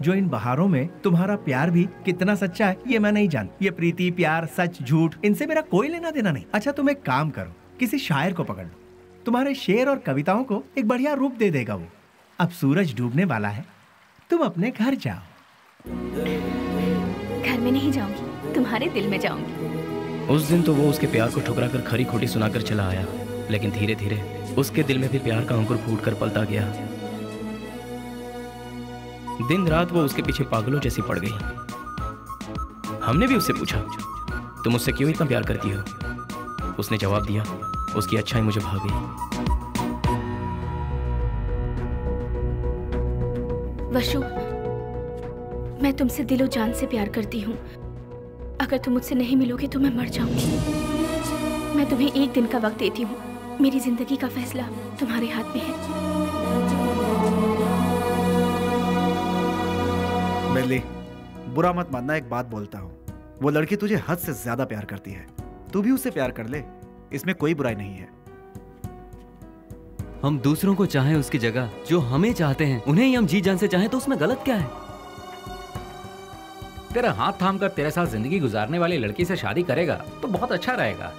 जो इन बहारों में तुम्हारा प्यार भी कितना सच्चा है ये मैं नहीं जानती। ये प्रीति, प्यार, सच, झूठ, इनसे मेरा कोई लेना देना नहीं। अच्छा, तुम एक काम करो, किसी शायर को पकड़ लो, तुम्हारे शेर और कविताओं को एक बढ़िया रूप दे देगा वो। अब सूरज डूबने वाला है, तुम अपने घर जाओ। घर में नहीं जाऊंगी, तुम्हारे दिल में जाऊंगी। उस दिन तो वो उसके प्यार को ठुकरा कर खरी खोटी सुनाकर चला आया, लेकिन धीरे धीरे उसके दिल में भी प्यार का अंकुर फूट कर पलता गया। दिन रात वो उसके पीछे पागलों जैसी पड़ गई। हमने भी उससे पूछा, तुम मुझसे क्यों इतना प्यार करती हो? उसने जवाब दिया, उसकी अच्छाई मुझे भा गई। वशु, मैं तुमसे दिलो जान से प्यार करती हूँ। अगर तुम मुझसे नहीं मिलोगे तो मैं मर जाऊंगी। मैं तुम्हें एक दिन का वक्त देती हूँ। मेरी जिंदगी का फैसला तुम्हारे हाथ में है। बेली, बुरा मत मानना, एक बात बोलता हूँ, वो लड़की तुझे हद से ज्यादा प्यार करती है। तू भी उससे प्यार कर ले, इसमें कोई बुराई नहीं है। हम दूसरों को चाहें उसकी जगह जो हमें चाहते हैं, उन्हें ही हम जी जान से चाहें तो उसमें गलत क्या है? तेरा हाथ थाम कर तेरे साथ जिंदगी गुजारने वाली लड़की से शादी करेगा तो बहुत अच्छा रहेगा।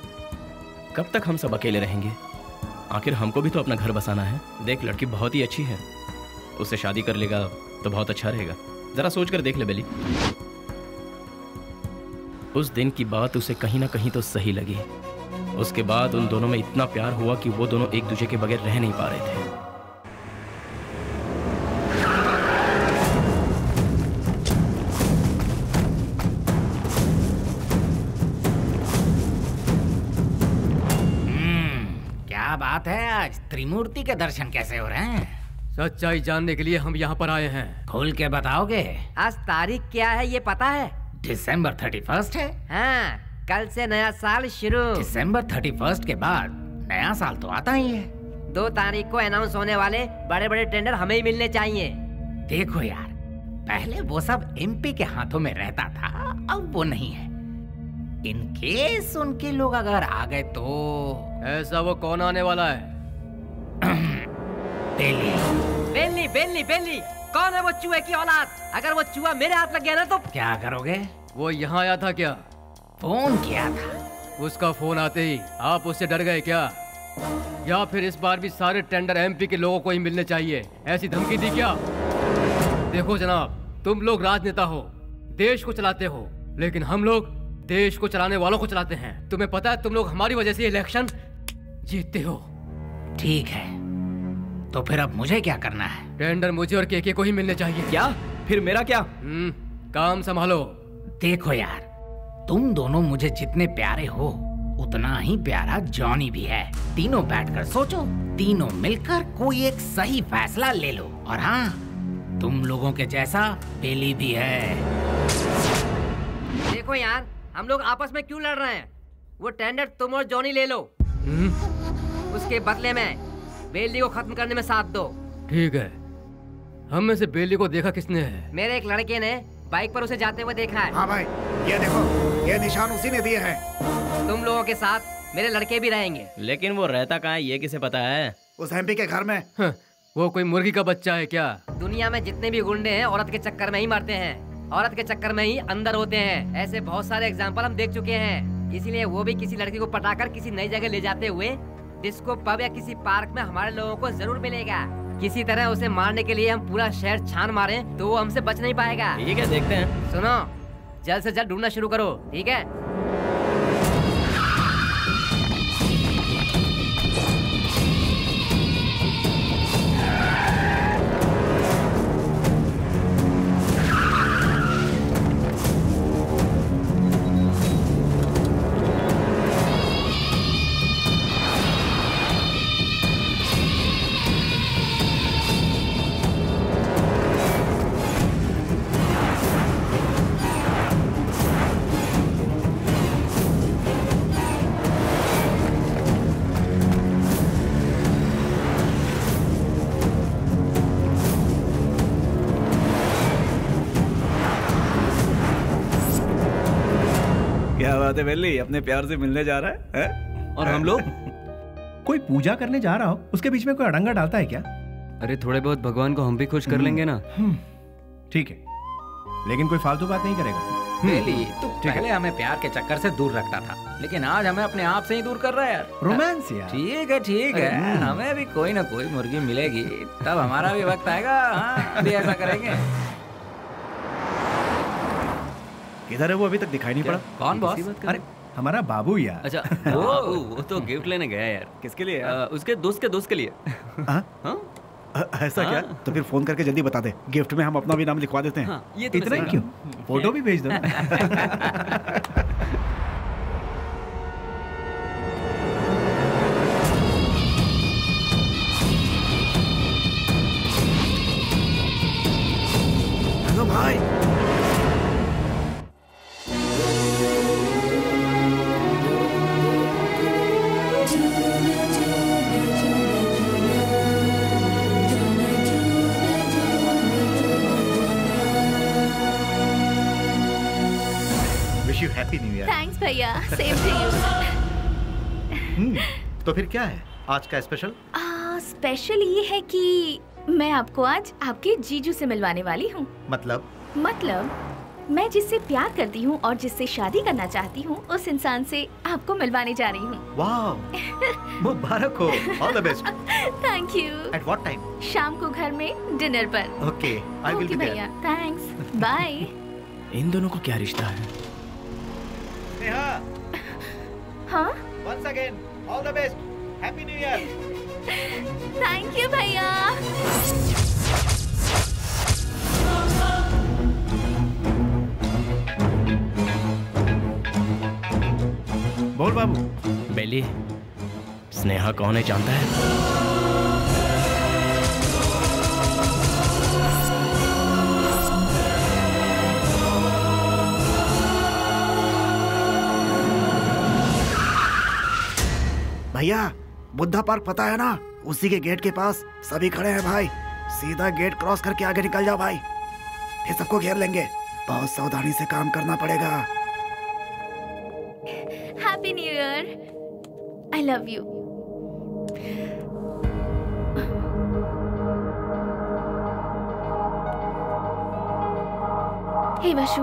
कब तक हम सब अकेले रहेंगे? आखिर हमको भी तो अपना घर बसाना है। देख, लड़की बहुत ही अच्छी है, उससे शादी कर लेगा तो बहुत अच्छा रहेगा। जरा सोच कर देख ले बेली। उस दिन की बात उसे कहीं ना कहीं तो सही लगी। उसके बाद उन दोनों में इतना प्यार हुआ कि वो दोनों एक दूसरे के बगैर रह नहीं पा रहे थे। क्या बात है, आज त्रिमूर्ति के दर्शन कैसे हो रहे हैं? सच्चाई जानने के लिए हम यहाँ पर आए हैं। खोल के बताओगे? आज तारीख क्या है ये पता है? दिसंबर 31 है। हाँ, कल से नया साल शुरू। दिसंबर 31 के बाद नया साल तो आता ही है। 2 तारीख को अनाउंस होने वाले बड़े बड़े टेंडर हमें ही मिलने चाहिए। देखो यार, पहले वो सब एमपी के हाथों में रहता था, अब वो नहीं है। इन केस उनके लोग अगर आ गए तो। ऐसा वो कौन आने वाला है? बेली बेली बेली, कौन है वो चूहे की औलाद? अगर वो चूहा मेरे हाथ लग गया ना तो क्या करोगे? वो यहाँ आया था क्या? फोन किया था। उसका फोन आते ही आप उससे डर गए क्या? या फिर इस बार भी सारे टेंडर एमपी के लोगों को ही मिलने चाहिए, ऐसी धमकी दी क्या? देखो जनाब, तुम लोग राजनेता हो, देश को चलाते हो, लेकिन हम लोग देश को चलाने वालों को चलाते हैं। तुम्हें पता है तुम लोग हमारी वजह से इलेक्शन जीतते हो। ठीक है, तो फिर अब मुझे क्या करना है? टेंडर मुझे और केके को ही मिलने चाहिए। क्या? फिर मेरा क्या? काम संभालो। देखो यार, तुम दोनों मुझे जितने प्यारे हो उतना ही प्यारा जॉनी भी है। तीनों बैठकर सोचो, तीनों मिलकर कोई एक सही फैसला ले लो। और हाँ, तुम लोगों के जैसा बेली भी है। देखो यार, हम लोग आपस में क्यों लड़ रहे हैं? वो टेंडर तुम और जॉनी ले लो। उसके बदले में बेली को खत्म करने में साथ दो। ठीक है। हम में से बेली को देखा किसने है? मेरे एक लड़के ने बाइक पर उसे जाते हुए देखा है। हाँ भाई, ये देखो, ये निशान उसी ने दिए हैं। तुम लोगों के साथ मेरे लड़के भी रहेंगे। लेकिन वो रहता कहाँ है, ये किसे पता है? उस एमपी के घर में। वो कोई मुर्गी का बच्चा है क्या? दुनिया में जितने भी गुंडे हैं औरत के चक्कर में ही मरते हैं, औरत के चक्कर में ही अंदर होते हैं। ऐसे बहुत सारे एग्जाम्पल हम देख चुके हैं। इसीलिए वो भी किसी लड़की को पटाकर किसी नई जगह ले जाते हुए डिस्को पब या किसी पार्क में हमारे लोगों को जरूर मिलेगा। किसी तरह उसे मारने के लिए हम पूरा शहर छान मारे तो वो हमसे बच नहीं पाएगा। ठीक है, देखते हैं। सुनो, जल्द से जल्द ढूंढना शुरू करो, ठीक है? बात है बेली, अपने प्यार से मिलने जा रहा है? और हम लोग कोई पूजा करने जा रहा हो, उसके बीच में कोई अड़ंगा डालता है क्या? अरे थोड़े बहुत भगवान को हम भी खुश कर लेंगे ना। ठीक है, लेकिन कोई फालतू बात नहीं करेगा। बेली, तू पहले हमें प्यार के चक्कर से दूर रखता था, लेकिन आज हमें अपने आप से ही दूर कर रहा है यार। रोमांस यार। ठीक है, हमें भी कोई ना कोई मुर्गी मिलेगी, तब हमारा भी वक्त आएगा। हाँ, भी ऐसा करेंगे। किधर है वो? अभी तक दिखाई नहीं पड़ा। कौन बॉस? अरे हमारा बाबू यार। अच्छा वो तो गिफ्ट लेने गया यार। किसके लिए? उसके दोस्त के लिए। ऐसा क्या? तो फिर फोन करके जल्दी बता दे, गिफ्ट में हम अपना भी नाम लिखवा देते हैं। ये तो इतना ही क्यों, फोटो भी भेज दो। हेलो भाई। Wish you happy new year. Thanks भैया, सेम टू यू। तो फिर क्या है आज का स्पेशल? स्पेशल ये है कि मैं आपको आज आपके जीजू से मिलवाने वाली हूँ। मतलब मैं जिससे प्यार करती हूँ और जिससे शादी करना चाहती हूँ, उस इंसान से आपको मिलवाने जा रही हूँ। वाह, मुबारक हो। All the best. Thank you. At what time? शाम को घर में डिनर पर। Okay, I will be there. भैया थैंक्स, बाय। इन दोनों का क्या रिश्ता है? नेहा। हाँ? Once again, all the best. Happy New Year. Thank you भैया। बोल बाबू। बेली, स्नेहा कौन है जानता है? भैया, बुद्धा पार्क पता है ना? उसी के गेट के पास सभी खड़े हैं भाई। सीधा गेट क्रॉस करके आगे निकल जाओ भाई, फिर सबको घेर लेंगे। बहुत सावधानी से काम करना पड़ेगा। Happy new year. I love you. Hey Vashu,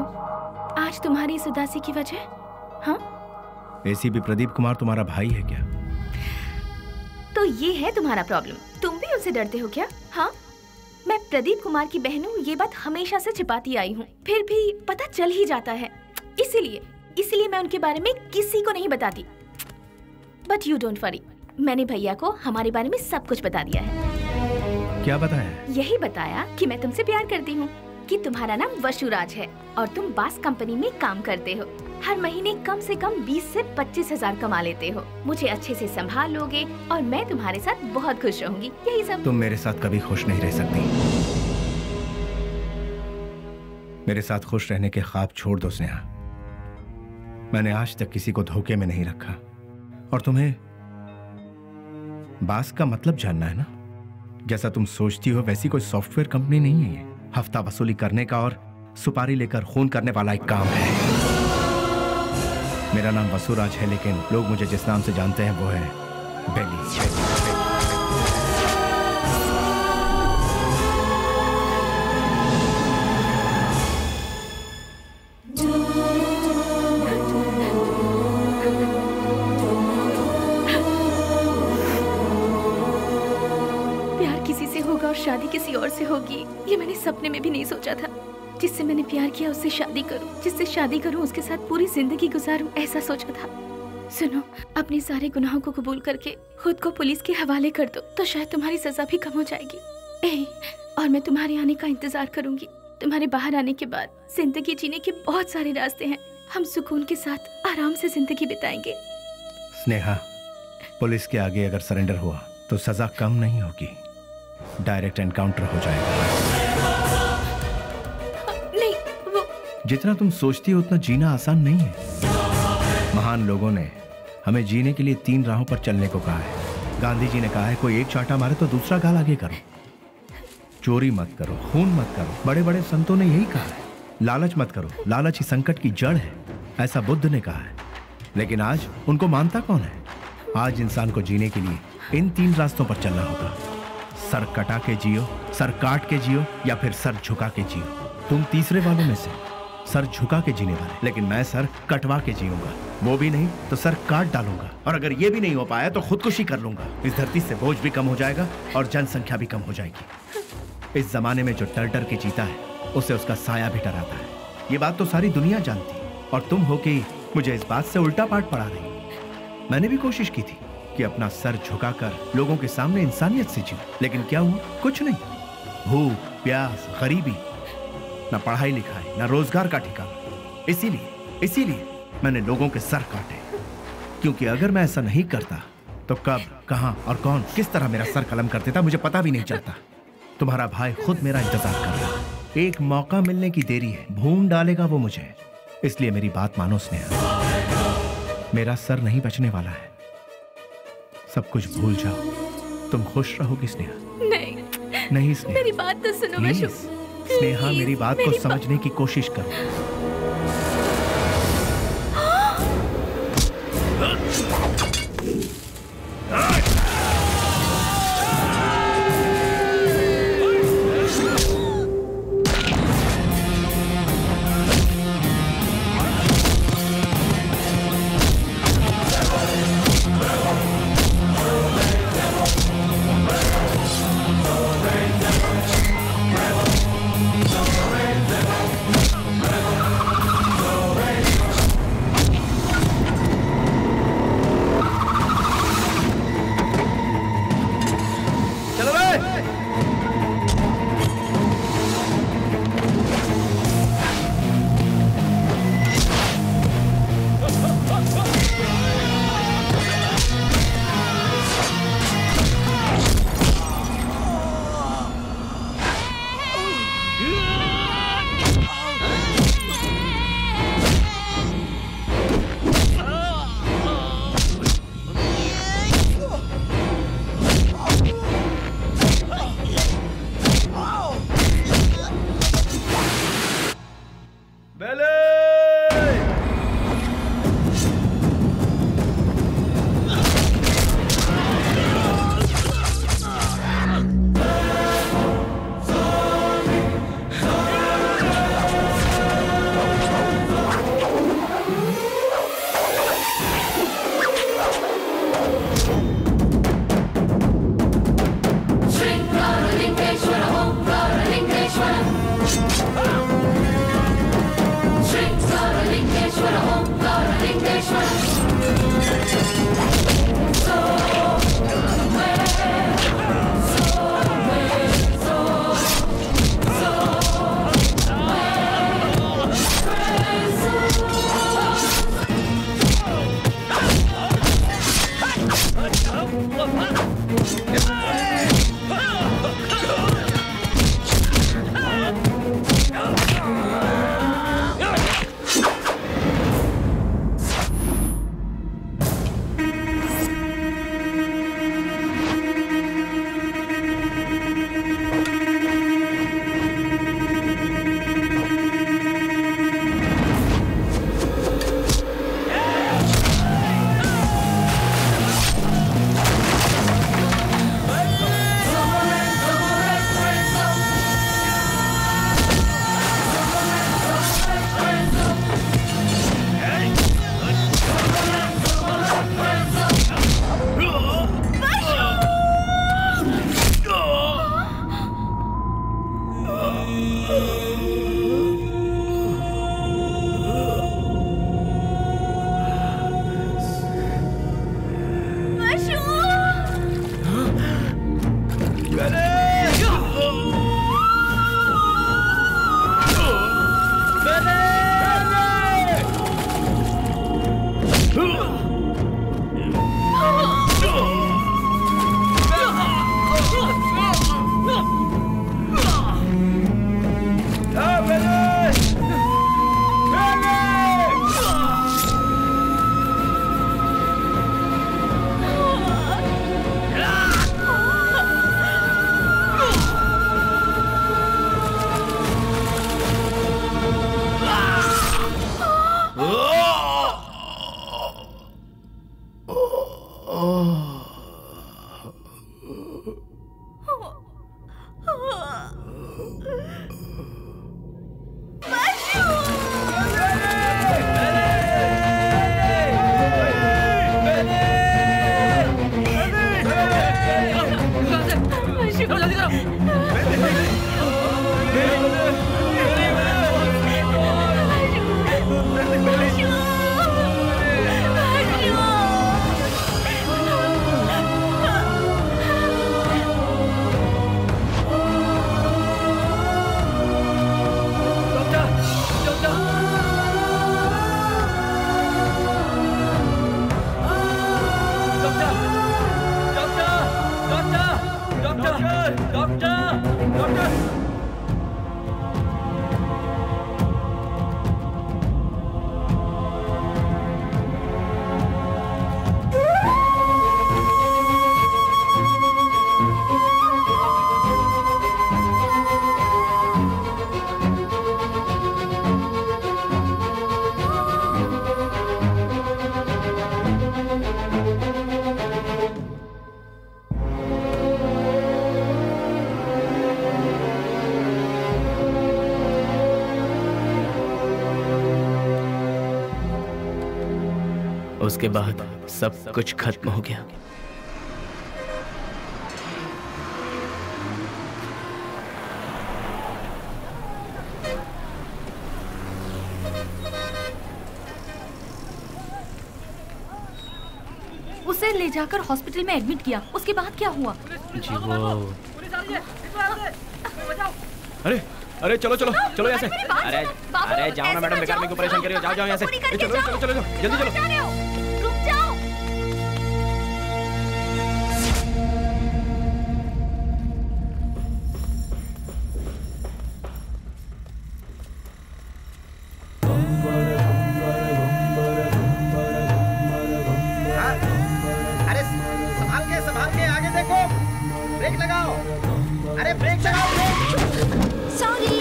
आज तुम्हारी इस उदासी की वजह? हाँ? एसीपी प्रदीप कुमार तुम्हारा भाई है क्या? तो ये है तुम्हारा प्रॉब्लम। तुम भी उनसे डरते हो क्या? हाँ, मैं प्रदीप कुमार की बहन हूँ, ये बात हमेशा से छिपाती आई हूँ, फिर भी पता चल ही जाता है। इसीलिए मैं उनके बारे में किसी को नहीं बताती। बट यू डोंट वरी, मैंने भैया को हमारे बारे में सब कुछ बता दिया है। क्या बताया? यही बताया कि मैं तुमसे प्यार करती हूँ, कि तुम्हारा नाम वशुराज है और तुम बास कंपनी में काम करते हो। हर महीने कम से कम 20 से 25 हजार कमा लेते हो। मुझे अच्छे से संभाल लोगे और मैं तुम्हारे साथ बहुत खुश रहूंगी। यही सब। तुम मेरे साथ कभी खुश नहीं रह सकती। मेरे साथ खुश रहने के ख्वाब छोड़ दो स्नेहा। मैंने आज तक किसी को धोखे में नहीं रखा। और तुम्हें बास का मतलब जानना है ना? जैसा तुम सोचती हो वैसी कोई सॉफ्टवेयर कंपनी नहीं है ये। हफ्ता वसूली करने का और सुपारी लेकर खून करने वाला एक काम है। मेरा नाम वसुराज है, लेकिन लोग मुझे जिस नाम से जानते हैं वो है बेली। प्यार किसी से होगा और शादी किसी और से होगी, ये मैंने सपने में भी नहीं सोचा था। जिससे मैंने प्यार किया उससे शादी करूं, जिससे शादी करूं उसके साथ पूरी जिंदगी गुजारूं, ऐसा सोचा था। सुनो, अपने सारे गुनाहों को कबूल करके खुद को पुलिस के हवाले कर दो, तो शायद तुम्हारी सजा भी कम हो जाएगी। और मैं तुम्हारे आने का इंतजार करूंगी। तुम्हारे बाहर आने के बाद जिंदगी जीने के बहुत सारे रास्ते हैं। हम सुकून के साथ आराम से जिंदगी बिताएंगे। स्नेहा, पुलिस के आगे अगर सरेंडर हुआ तो सजा कम नहीं होगी, डायरेक्ट एनकाउंटर हो जाएगा। नहीं, वो जितना तुम सोचती हो उतना जीना आसान नहीं है। महान लोगों ने हमें जीने के लिए 3 राहों पर चलने को कहा है। गांधी जी ने कहा है कोई एक चांटा मारे तो दूसरा गाल आगे करो, चोरी मत करो, खून मत करो। बड़े बड़े संतों ने यही कहा है। लालच मत करो, लालच ही संकट की जड़ है, ऐसा बुद्ध ने कहा है। लेकिन आज उनको मानता कौन है? आज इंसान को जीने के लिए इन 3 रास्तों पर चलना होगा। सर कटा के जियो, सर काट के जियो, या फिर सर झुका के जियो। तुम तीसरे वालों में से सर झुका के जीने वाले, लेकिन मैं सर कटवा के जीऊंगा। वो भी नहीं तो सर काट डालूंगा, और अगर ये भी नहीं हो पाया तो खुदकुशी कर लूंगा। इस धरती से बोझ भी कम हो जाएगा और जनसंख्या भी कम हो जाएगी। इस जमाने में जो डर डर के जीता है उसे उसका साया भी डराता है। ये बात तो सारी दुनिया जानती है, और तुम हो कि मुझे इस बात से उल्टा पाठ पढ़ा रही। मैंने भी कोशिश की थी कि अपना सर झुकाकर लोगों के सामने इंसानियत से जीऊं, लेकिन क्या हुआ? कुछ नहीं। भूख, प्यास, गरीबी, ना पढ़ाई लिखाई, ना रोजगार का ठिकाना। इसीलिए मैंने लोगों के सर काटे, क्योंकि अगर मैं ऐसा नहीं करता तो कब, कहां और कौन किस तरह मेरा सर कलम कर देता मुझे पता भी नहीं चलता। तुम्हारा भाई खुद मेरा इंतजार कर रहा है। एक मौका मिलने की देरी है, भून डालेगा वो मुझे। इसलिए मेरी बात मानो स्नेहा, मेरा सर नहीं बचने वाला है। सब कुछ भूल जाओ, तुम खुश रहोगी स्नेहा। नहीं स्नेहा, मेरी बात तो सुनो मशूक। स्नेहा, मेरी बात को समझने की कोशिश करो। उसके बाद सब कुछ खत्म हो गया। उसे ले जाकर हॉस्पिटल में एडमिट किया, उसके बाद क्या हुआ? जी वो अरे चलो चलो चलो यहाँ से। अरे जाओ ना मैडम, बेकार मेरे को परेशान करियो। जाओ यहाँ से। चलो चलो चलो जल्दी चलो। रुक जाओ। अरे संभाल के आगे देखो, ब्रेक लगाओ। अरे ब्रेक लगाओ, ब्रेक। सॉरी।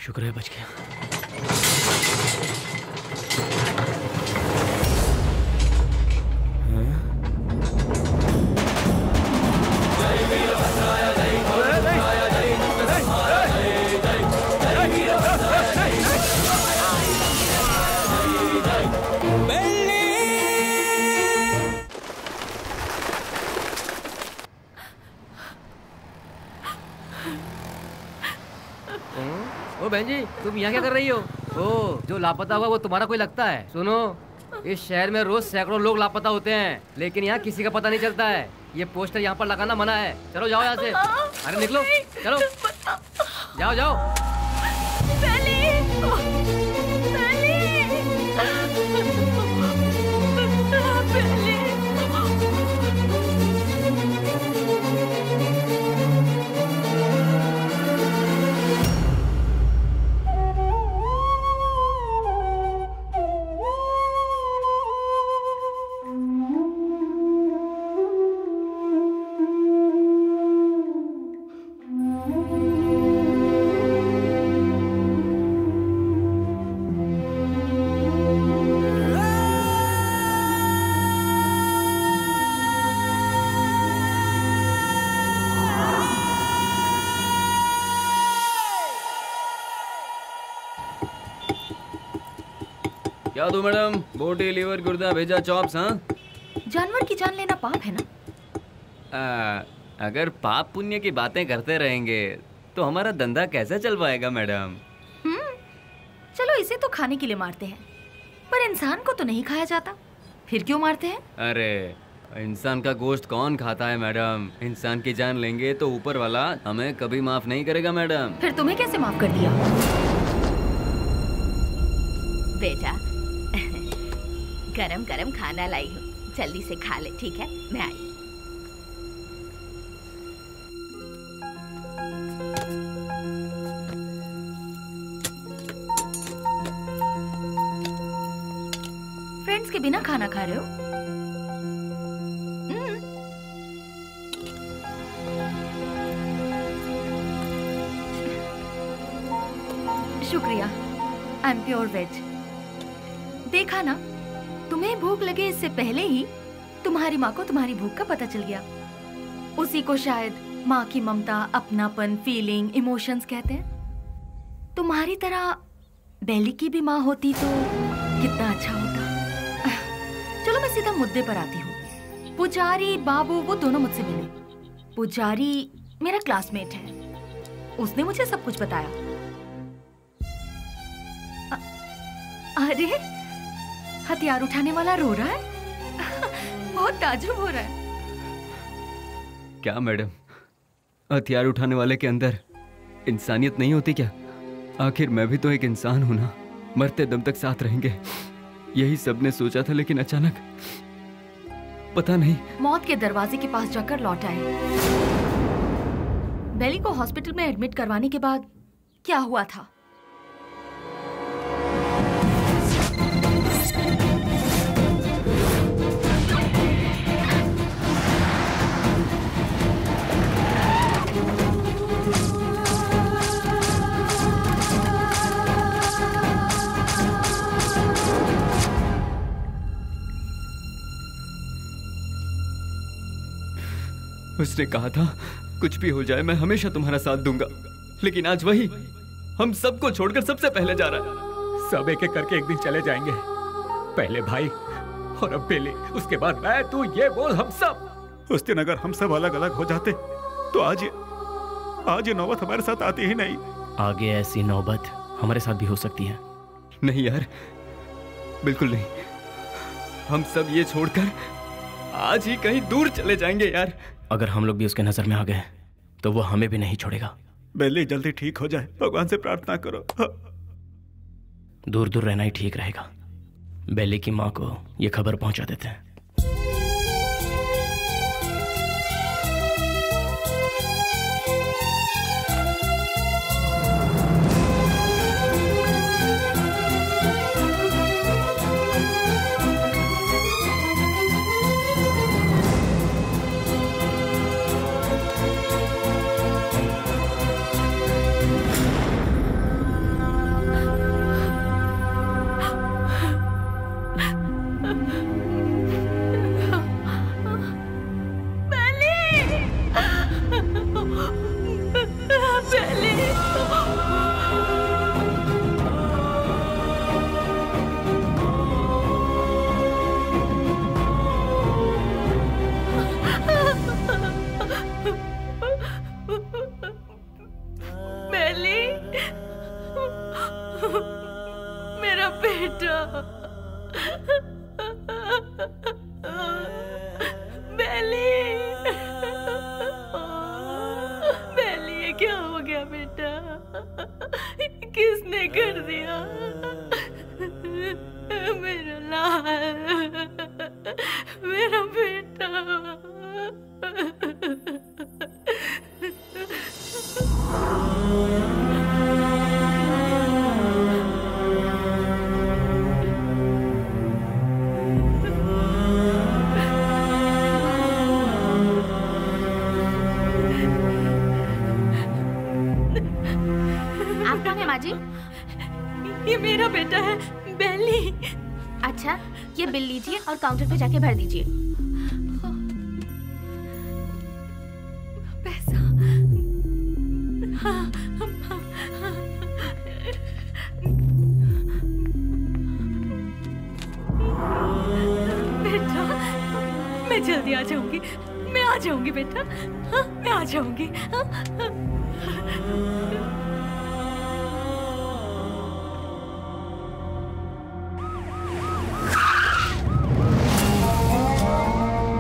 शुक्र है बच गया। ओ बहन जी, तुम यहाँ क्या कर रही हो? ओ, जो लापता हुआ वो तुम्हारा कोई लगता है? सुनो, इस शहर में रोज सैकड़ों लोग लापता होते हैं, लेकिन यहाँ किसी का पता नहीं चलता है। ये पोस्टर यहाँ पर लगाना मना है। चलो जाओ यहाँ से। अरे निकलो, चलो जाओ जाओ। क्या दो मैडम? बोटी, लीवर, गुर्दा, भेजा, चॉप्स। हाँ, जानवर की जान लेना पाप है ना? अगर पाप पुण्य की बातें करते रहेंगे तो हमारा धंधा कैसे चल पाएगा मैडम? चलो इसे तो खाने के लिए मारते हैं, पर इंसान को तो नहीं खाया जाता, फिर क्यों मारते हैं? अरे इंसान का गोश्त कौन खाता है मैडम? इंसान की जान लेंगे तो ऊपर वाला हमें कभी माफ नहीं करेगा मैडम। फिर तुम्हें कैसे माफ कर दिया? बेटा गरम गरम खाना लाई हूँ, जल्दी से खा ले, ठीक है? मैं आई। फ्रेंड्स के बिना खाना खा रहे हो? शुक्रिया, आई एम प्योर वेज। देखा ना, तुम्हें भूख लगे इससे पहले ही तुम्हारी माँ को तुम्हारी भूख का पता चल गया। उसी को शायद माँ की ममता, अपनापन, फीलिंग, इमोशंस कहते हैं। तुम्हारी तरह बेली की भी माँ होती तो कितना अच्छा होता। चलो मैं सीधा मुद्दे पर आती हूँ। पुजारी बाबू वो दोनों मुझसे मिले। पुजारी मेरा क्लासमेट है, उसने मुझे सब कुछ बताया। अरे हथियार उठाने वाला रो रहा है। बहुत ताज्जुब हो रहा है। क्या मैडम, हथियार उठाने वाले के अंदर इंसानियत नहीं होती क्या? आखिर मैं भी तो एक इंसान हूं ना। मरते दम तक साथ रहेंगे, यही सबने सोचा था, लेकिन अचानक पता नहीं मौत के दरवाजे के पास जाकर लौट आए। बेली को हॉस्पिटल में एडमिट करवाने के बाद क्या हुआ था? उसने कहा था कुछ भी हो जाए मैं हमेशा तुम्हारा साथ दूंगा, लेकिन आज वही हम सबको छोड़कर सबसे पहले जा रहा है। सब एक एक करके एक दिन चले जाएंगे। पहले भाई और अब बेली, उसके बाद मैं, तू, ये वो, हम सब। उस दिन अगर हम सब अलग अलग हो जाते तो आज ये नौबत हमारे साथ आती ही नहीं। आगे ऐसी नौबत हमारे साथ भी हो सकती है। नहीं यार, बिल्कुल नहीं। हम सब ये छोड़कर आज ही कहीं दूर चले जाएंगे यार। अगर हम लोग भी उसके नजर में आ गए तो वो हमें भी नहीं छोड़ेगा। बेली जल्दी ठीक हो जाए, भगवान से प्रार्थना करो। दूर दूर रहना ही ठीक रहेगा। बेली की माँ को ये खबर पहुंचा देते हैं। मेरा बेटा, बेली, बेली ये क्या हो गया बेटा? किसने कर दिया? मेरा लाल, मेरा बेटा। जी, ये मेरा बेटा है, बेली। अच्छा, ये बिल लीजिए और काउंटर पे जाके भर दीजिए। पैसा? बेटा, मैं जल्दी आ जाऊंगी। मैं आ जाऊंगी बेटा। मैं आ जाऊंगी।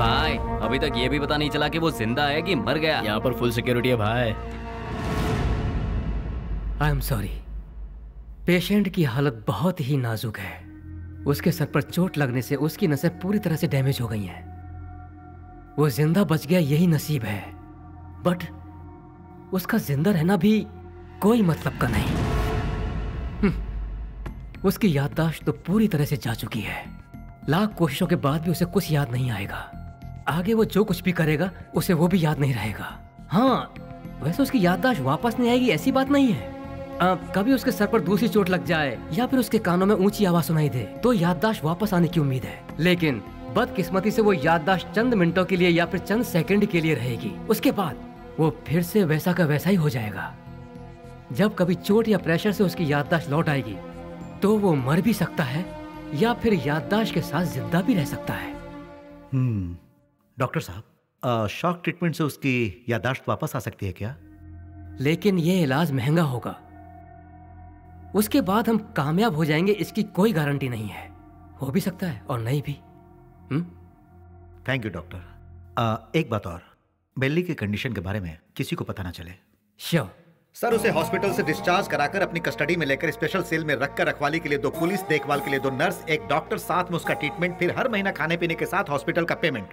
बाय तक ये भी पता नहीं चला कि वो जिंदा है कि मर गया। यहाँ पर फुल सिक्योरिटी है भाई। आई एम सॉरी, पेशेंट की हालत बहुत ही नाजुक है। उसके सर पर चोट लगने से उसकी नसें पूरी तरह से डैमेज हो गई हैं। वो जिंदा बच गया यही नसीब है, बट उसका जिंदा रहना भी कोई मतलब का नहीं। उसकी याददाश्त तो पूरी तरह से जा चुकी है। लाख कोशिशों के बाद भी उसे कुछ याद नहीं आएगा। आगे वो जो कुछ भी करेगा उसे वो भी याद नहीं रहेगा। हाँ, वैसे उसकी याददाश्त वापस नहीं आएगी ऐसी बात नहीं है। कभी उसके सर पर दूसरी चोट लग जाए या फिर उसके कानों में ऊंची आवाज सुनाई दे तो याददाश्त वापस आने की उम्मीद है, लेकिन बदकिस्मती से वो याददाश्त चंद मिनटों के लिए या फिर चंद सेकंड के लिए रहेगी। उसके बाद वो फिर से वैसा का वैसा ही हो जाएगा। जब कभी चोट या प्रेशर से उसकी याददाश्त लौट आएगी तो वो मर भी सकता है या फिर याददाश्त के साथ जिंदा भी रह सकता है। डॉक्टर साहब, शॉक ट्रीटमेंट से उसकी याददाश्त वापस आ सकती है क्या? लेकिन ये इलाज महंगा होगा। उसके बाद हम कामयाब हो जाएंगे इसकी कोई गारंटी नहीं है। हो भी सकता है और नहीं भी। Thank you doctor. एक बात और, बेली की कंडीशन के बारे में किसी को पता ना चले। श्योर सर, उसे हॉस्पिटल से डिस्चार्ज कराकर अपनी कस्टडी में लेकर स्पेशल सेल में रखकर रखवाली के लिए 2 पुलिस, देखभाल के लिए 2 नर्स, एक डॉक्टर, साथ में उसका ट्रीटमेंट, फिर हर महीना खाने पीने के साथ हॉस्पिटल का पेमेंट,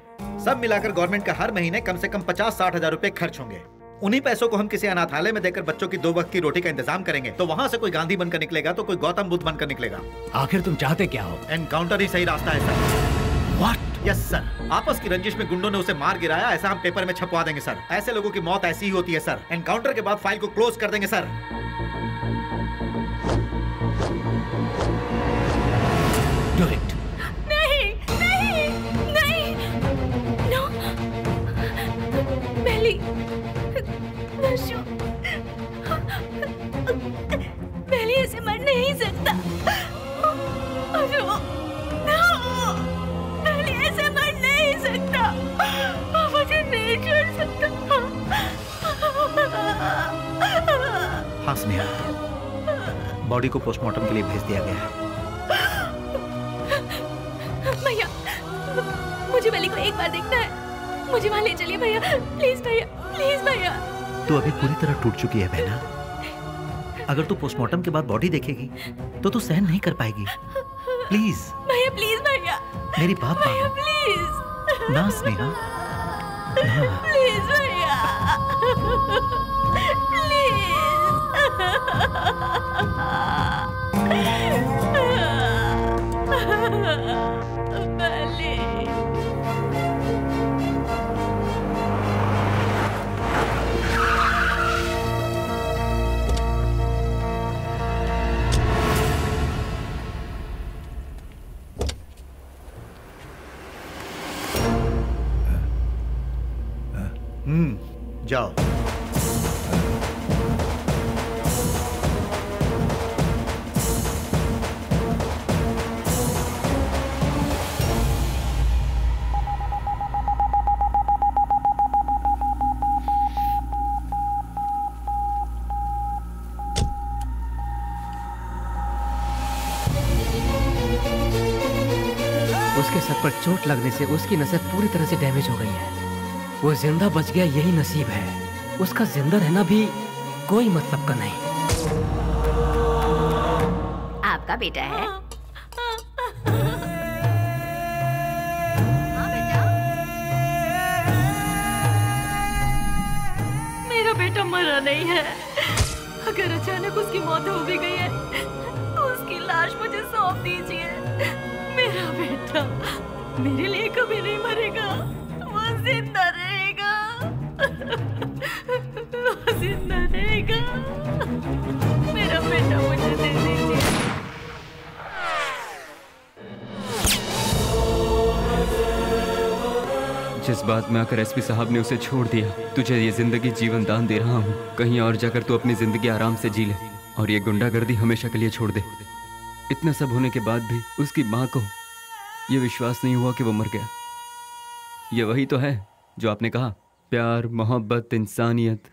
सब मिलाकर गवर्नमेंट का हर महीने कम से कम 50-60 हजार रुपए खर्च होंगे। उन्हीं पैसों को हम किसी अनाथालय में देकर बच्चों की 2 वक्त की रोटी का इंतजाम करेंगे तो वहाँ से कोई गांधी बनकर निकलेगा तो कोई गौतम बुद्ध बनकर निकलेगा। आखिर तुम चाहते क्या हो? एनकाउंटर ही सही रास्ता है सर। व्हाट? यस सर, आपस की रंजिश में गुंडों ने उसे मार गिराया, ऐसा हम पेपर में छपवा देंगे सर। ऐसे लोगों की मौत ऐसी ही होती है सर। एनकाउंटर के बाद फाइल को क्लोज कर देंगे सर। Do it. नहीं नहीं नहीं, नो बेली, नशु, बेली ऐसे मर नहीं सकता। बेली ऐसे मर नहीं सकता, मुझे नहीं छोड़ सकता। हाँ स्नेहा, बॉडी को पोस्टमार्टम के लिए भेज दिया गया है। भैया, मुझे बेली को एक बार देखना है। मुझे वहाँ ले चलिए भैया, प्लीज भैया, प्लीज भैया। तू अभी पूरी तरह टूट चुकी है बहना। अगर तू पोस्टमार्टम के बाद बॉडी देखेगी तो तू सहन नहीं कर पाएगी। प्लीज भैया, प्लीज भैया, मेरी बात भैया मानो प्लीज ना स्नेहा, ना। प्लीज भैया, जाओ। उसके सर पर चोट लगने से उसकी नसें पूरी तरह से डैमेज हो गई हैं। वो जिंदा बच गया यही नसीब है। उसका जिंदा रहना भी कोई मतलब का नहीं। आपका बेटा है? मेरा बेटा मरा नहीं है। अगर अचानक उसकी मौत हो भी गई है तो उसकी लाश मुझे सौंप दीजिए। मेरा बेटा मेरे लिए कभी नहीं मरेगा, वो जिंदा रहेगा, वो जिंदा रहेगा। मेरा बेटा मुझे दे दीजिए। जिस बात में आकर एसपी साहब ने उसे छोड़ दिया, तुझे ये जिंदगी जीवन दान दे रहा हूँ। कहीं और जाकर तू अपनी जिंदगी आराम से जी ले और ये गुंडागर्दी हमेशा के लिए छोड़ दे। इतना सब होने के बाद भी उसकी माँ को ये विश्वास नहीं हुआ कि वो मर गया। ये वही तो है जो आपने कहा, प्यार, मोहब्बत, इंसानियत।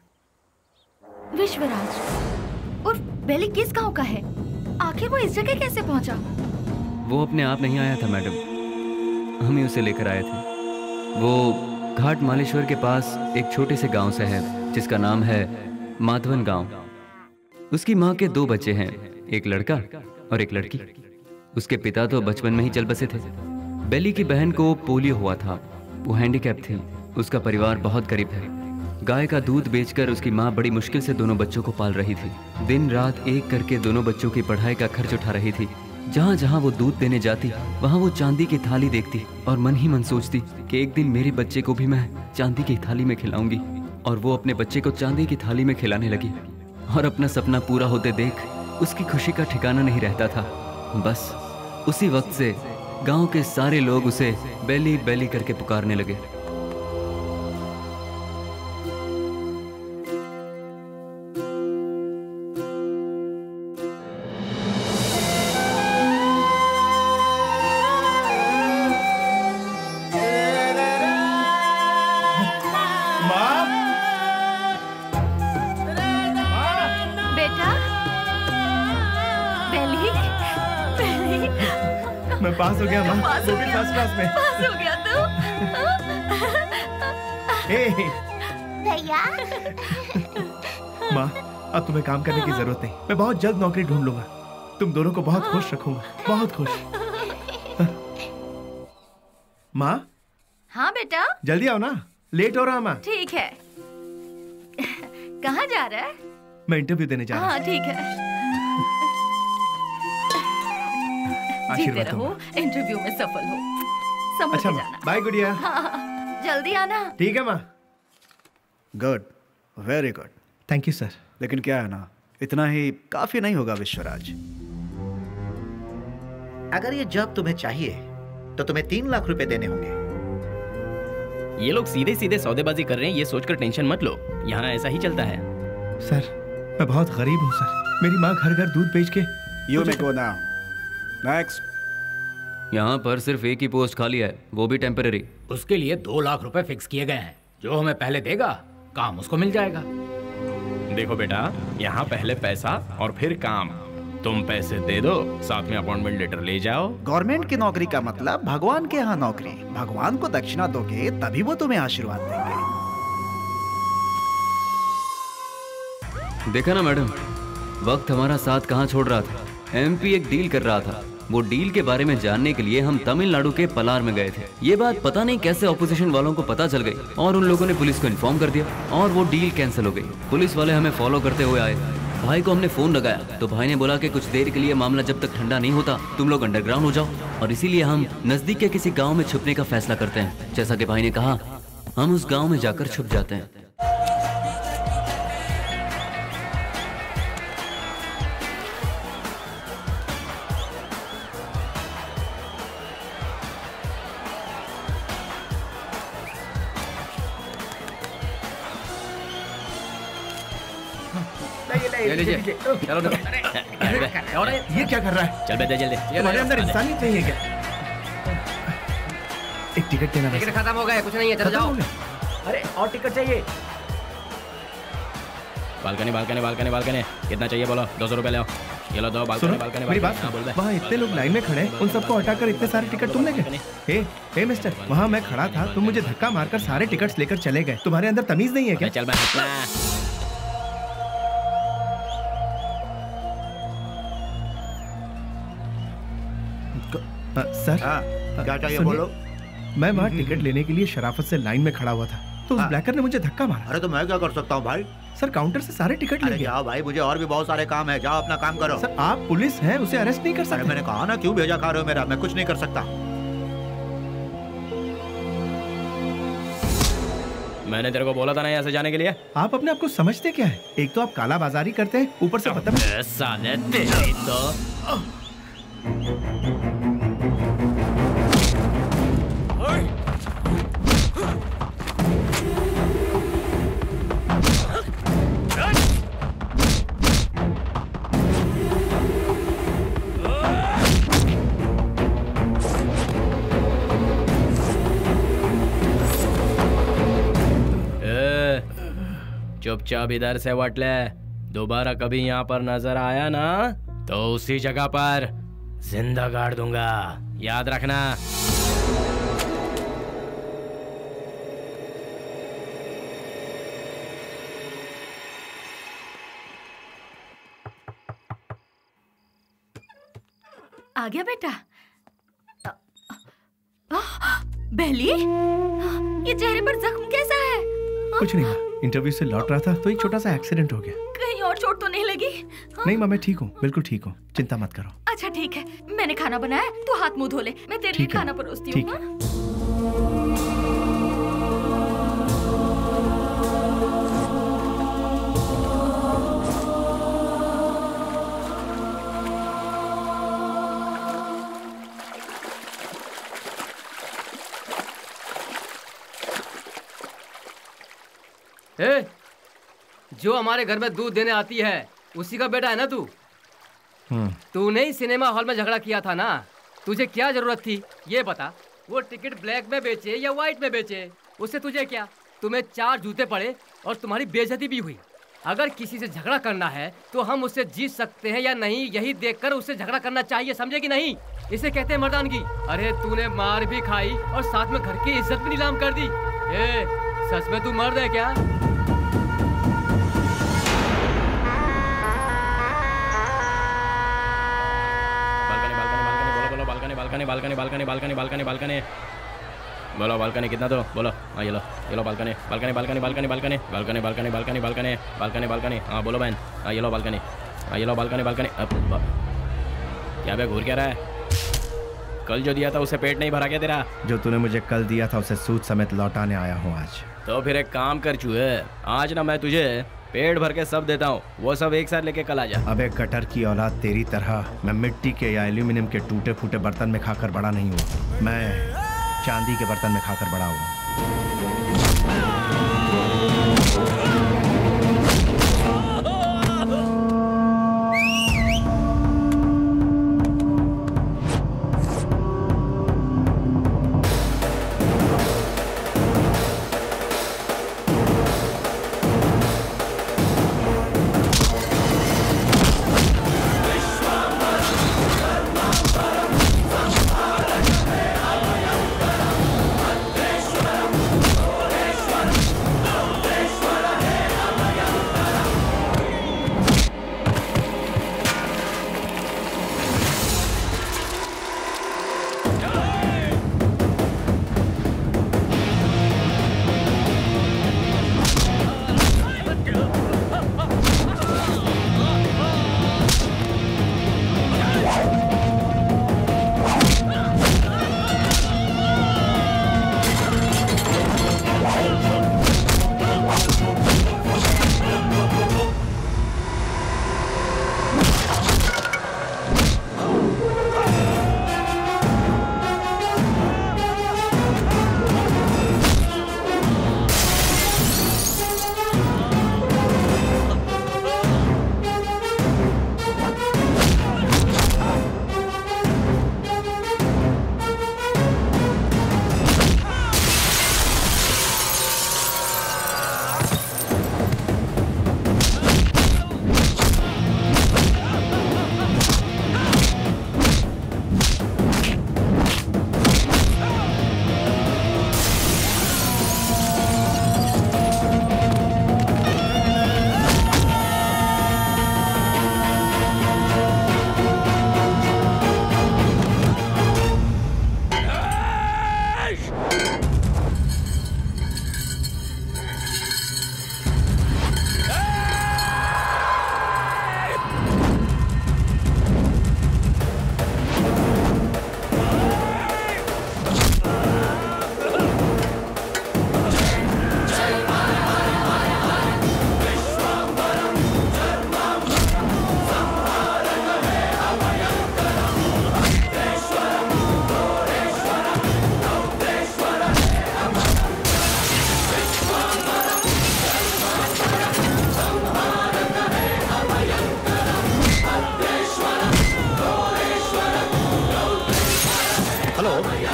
विश्वराज और बेली किस गांव का है? आखिर वो इस जगह कैसे पहुंचा? वो अपने आप नहीं आया था मैडम, हम ही उसे लेकर आए थे। वो घाट मालेश्वर के पास एक छोटे से गांव से है जिसका नाम है माधवन गांव। उसकी माँ के 2 बच्चे हैं, एक लड़का और एक लड़की। उसके पिता तो बचपन में ही चल बसे थे। बेली की बहन को पोलियो हुआ था, वो हैंडीकैप थी। उसका परिवार बहुत गरीब है। गाय का दूध बेचकर उसकी माँ बड़ी मुश्किल से दोनों बच्चों को पाल रही थी। दिन रात एक करके दोनों बच्चों की पढ़ाई का खर्च उठा रही थी। जहाँ जहाँ वो दूध देने जाती वहाँ वो चांदी की थाली देखती और मन ही मन सोचती कि एक दिन मेरे बच्चे को भी मैं चांदी की थाली में खिलाऊंगी। और वो अपने बच्चे को चांदी की थाली में खिलाने लगी और अपना सपना पूरा होते देख उसकी खुशी का ठिकाना नहीं रहता था। बस उसी वक्त से गांव के सारे लोग उसे बेली बेली करके पुकारने लगे। पास हो गया माँ, वो भी फर्स्ट क्लास में। पास हो गया तू। भैया। माँ, अब तुम्हें काम करने की जरूरत नहीं। मैं बहुत जल्द नौकरी ढूंढ लूंगा। तुम दोनों को बहुत खुश रखूंगा, बहुत खुश। माँ। हाँ बेटा। जल्दी आओ ना, लेट हो रहा माँ। ठीक है। कहाँ जा रहा है? मैं इंटरव्यू देने जा रहा हूँ। हाँ ठीक है। जीते रहो, इंटरव्यू में सफल हो। समझ अच्छा जाना। बाय गुड़िया। हाँ, जल्दी आना। ठीक है माँ। Good, very good. Thank you sir. लेकिन क्या है ना, इतना ही काफी नहीं होगा विश्वराज। अगर ये जॉब तुम्हें चाहिए तो तुम्हें 3 लाख रुपए देने होंगे। ये लोग सीधे सीधे सौदेबाजी कर रहे हैं, ये सोचकर टेंशन मत लो। यहाँ ऐसा ही चलता है। सर, मैं बहुत गरीब हूँ सर। मेरी माँ घर घर दूध बेच के। You may go now. Next. यहाँ पर सिर्फ एक ही पोस्ट खाली है, वो भी टेम्पररी। उसके लिए 2 लाख रुपए फिक्स किए गए हैं। जो हमें पहले देगा काम उसको मिल जाएगा। देखो बेटा, यहाँ पहले पैसा और फिर काम। तुम पैसे दे दो, साथ में अपॉइंटमेंट लेटर ले जाओ। गवर्नमेंट की नौकरी का मतलब भगवान के यहाँ नौकरी। भगवान को दक्षिणा दोगे तभी वो तुम्हें आशीर्वाद देंगे। देखा ना मैडम, वक्त हमारा साथ कहाँ छोड़ रहा था। एमपी एक डील कर रहा था। वो डील के बारे में जानने के लिए हम तमिलनाडु के पलार में गए थे। ये बात पता नहीं कैसे ऑपोजिशन वालों को पता चल गई और उन लोगों ने पुलिस को इन्फॉर्म कर दिया और वो डील कैंसिल हो गई। पुलिस वाले हमें फॉलो करते हुए आए। भाई को हमने फोन लगाया तो भाई ने बोला कि कुछ देर के लिए मामला जब तक ठंडा नहीं होता तुम लोग अंडरग्राउंड हो जाओ, और इसीलिए हम नजदीक के किसी गाँव में छुपने का फैसला करते हैं। जैसा कि भाई ने कहा, हम उस गाँव में जाकर छुप जाते हैं। ले लीजिए। चलो ये क्या कर रहा है? चल बेटे जल्दी। तुम्हारे अंदर इंसानियत नहीं है क्या? एक टिकट देना। टिकट खत्म हो गया, कुछ नहीं है, चलो जाओ। अरे और टिकट चाहिए। बालकनी बालकनी बालकनी बालकनी कितना चाहिए बोलो? 200 रुपए ले आओ। ये लो, दो बालकनी बालकनी। मेरी बात सुन, वहाँ इतने लोग लाइन में खड़े हैं, उन सबको हटाकर इतने सारे टिकट तुम ले गए? हे मिस्टर, वहाँ मैं खड़ा था, तुम मुझे धक्का मारकर सारे टिकट्स लेकर चले गए। तुम्हारे अंदर तमीज नहीं है क्या? चल मैं सर, क्या चाहिए बोलो? मैं वहाँ टिकट लेने के लिए शराफत से लाइन में खड़ा हुआ था तो उस ब्लैकर ने मुझे धक्का मारा। अरे तो मैं क्या कर सकता हूँ भाई? सर, काउंटर से सारे टिकट ले गया। जाओ भाई, मुझे और भी बहुत सारे काम है, जाओ अपना काम करो। सर, आप पुलिस हैं, उसे अरेस्ट नहीं कर सकते। मैंने कहा ना, क्यों भेजा खा रहे हो मेरा? मैं कुछ नहीं कर सकता। मैंने तेरे को बोला था ना यहाँ से जाने के लिए। आप अपने आप को समझते क्या है? एक तो आप काला बाजारी करते हैं, ऊपर से पता नहीं। साले तेरी तो चुपचाप इधर से वट ले। दोबारा कभी यहाँ पर नजर आया ना तो उसी जगह पर जिंदा गाड़ दूंगा, याद रखना। आ गया बेटा। बेली, ये चेहरे पर जख्म कैसा है? कुछ नहीं माँ, इंटरव्यू से लौट रहा था तो एक छोटा सा एक्सीडेंट हो गया। कहीं और चोट तो नहीं लगी? नहीं माँ, मैं ठीक हूँ, बिल्कुल ठीक हूँ, चिंता मत करो। अच्छा ठीक है, मैंने खाना बनाया, तू हाथ मुंह धो ले, मैं तेरे लिए खाना परोसती हूँ। जो हमारे घर में दूध देने आती है उसी का बेटा है ना तू? तूने ही सिनेमा हॉल में झगड़ा किया था ना, तुझे क्या जरूरत थी ये बता? वो टिकट ब्लैक में बेचे या व्हाइट में बेचे, उससे तुझे क्या? तुम्हें 4 जूते पड़े और तुम्हारी बेइज्जती भी हुई। अगर किसी से झगड़ा करना है तो हम उससे जीत सकते हैं या नहीं, यही देखकर उससे झगड़ा करना चाहिए, समझे कि नहीं? इसे कहते हैं मर्दानगी। अरे तूने मार भी खाई और साथ में घर की इज्जत भी नीलाम कर दी। सच में तू मर्द है क्या? बालकनी बोलो, बालकनी कितना दो बोलो। हाँ ये लो बालकनी। हाँ बोलो बहन। हाँ ये लो बालकनी। क्या बे घूर क्या रहा है? कल जो दिया था उसे पेट नहीं भरा क्या तेरा? जो तूने मुझे कल दिया था उसे सूद समेत लौटाने आया हूँ आज। तो फिर एक काम कर चूहे, आज ना मैं तुझे पेट भर के सब देता हूँ, वो सब एक साथ लेके कल आ जा। अबे कटर की औलाद, तेरी तरह मैं मिट्टी के या एल्यूमिनियम के टूटे फूटे बर्तन में खाकर बड़ा नहीं हुआ, मैं चांदी के बर्तन में खाकर बड़ा हुआ।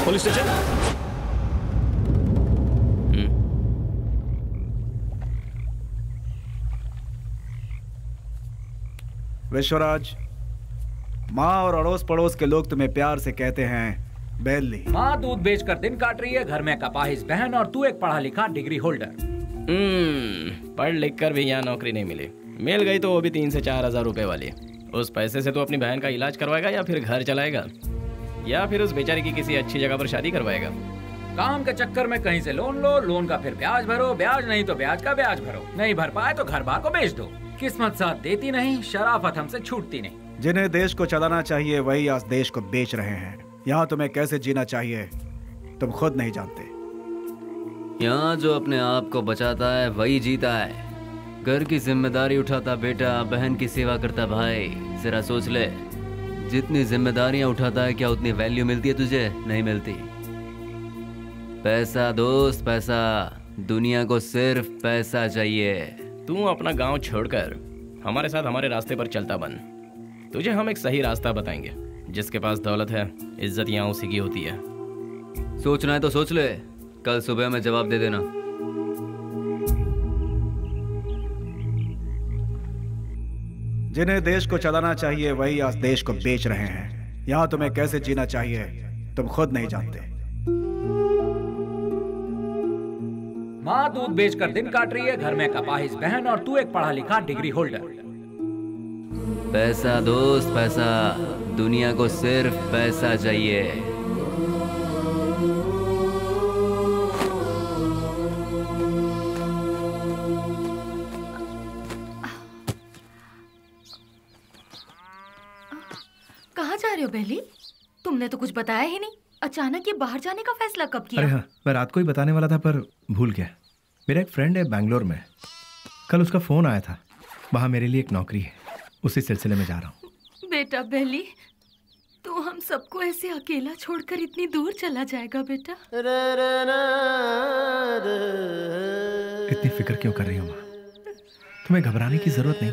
Police station. विश्वराज, माँ और अड़ोस पड़ोस के लोग तुम्हें प्यार से कहते हैं बेली। माँ दूध बेचकर दिन काट रही है, घर में कपाहिस बहन और तू एक पढ़ा लिखा डिग्री होल्डर। पढ़ लिख कर भी यहाँ नौकरी नहीं मिली, मिल गई तो वो भी 3 से 4 हजार रुपए वाली, उस पैसे से तो अपनी बहन का इलाज करवाएगा या फिर घर चलाएगा या फिर उस बेचारी की किसी अच्छी जगह पर शादी करवाएगा? काम के चक्कर में कहीं से लोन लो, लोन का फिर ब्याज भरो, ब्याज नहीं तो ब्याज का ब्याज भरो, नहीं भर पाए तो घर बार को बेच दो। किस्मत साथ देती नहीं, शराफत हमसे छूटती नहीं। जिन्हें देश को चलाना चाहिए वही आज देश को बेच रहे हैं। यहाँ तुम्हें कैसे जीना चाहिए तुम खुद नहीं जानते। यहाँ जो अपने आप को बचाता है वही जीता है। घर की जिम्मेदारी उठाता बेटा, बहन की सेवा करता भाई। जरा सोच ले, जितनी जिम्मेदारियां उठाता है क्या उतनी वैल्यू मिलती है तुझे? नहीं मिलती। पैसा दोस्त पैसा, दुनिया को सिर्फ पैसा चाहिए। तू अपना गांव छोड़कर हमारे साथ हमारे रास्ते पर चलता बन। तुझे हम एक सही रास्ता बताएंगे। जिसके पास दौलत है, इज्जत यहाँ उसी की होती है। सोचना है तो सोच ले, कल सुबह में जवाब दे देना। जिन्हें देश को चलाना चाहिए वही आज देश को बेच रहे हैं। यहाँ तुम्हें कैसे जीना चाहिए तुम खुद नहीं जानते। माँ दूध बेचकर दिन काट रही है, घर में कपाहिज बहन और तू एक पढ़ा लिखा डिग्री होल्डर। पैसा दोस्त पैसा, दुनिया को सिर्फ पैसा चाहिए। कहाँ जा रहे हो बेली? तुमने तो कुछ बताया ही नहीं। अचानक ये बाहर जाने का फैसला कब किया? अरे हाँ, मैं रात को ही बताने वाला था पर भूल गया। मेरा एक फ्रेंड है बैंगलोर में, कल उसका फोन आया था। वहाँ मेरे लिए एक नौकरी है, उसी सिलसिले में जा रहा हूँ। बेटा बेली, तू हम सबको ऐसे अकेला छोड़कर इतनी दूर चला जाएगा बेटा? इतनी फिक्र क्यों कर रही हो माँ? तुम्हें घबराने की जरूरत नहीं।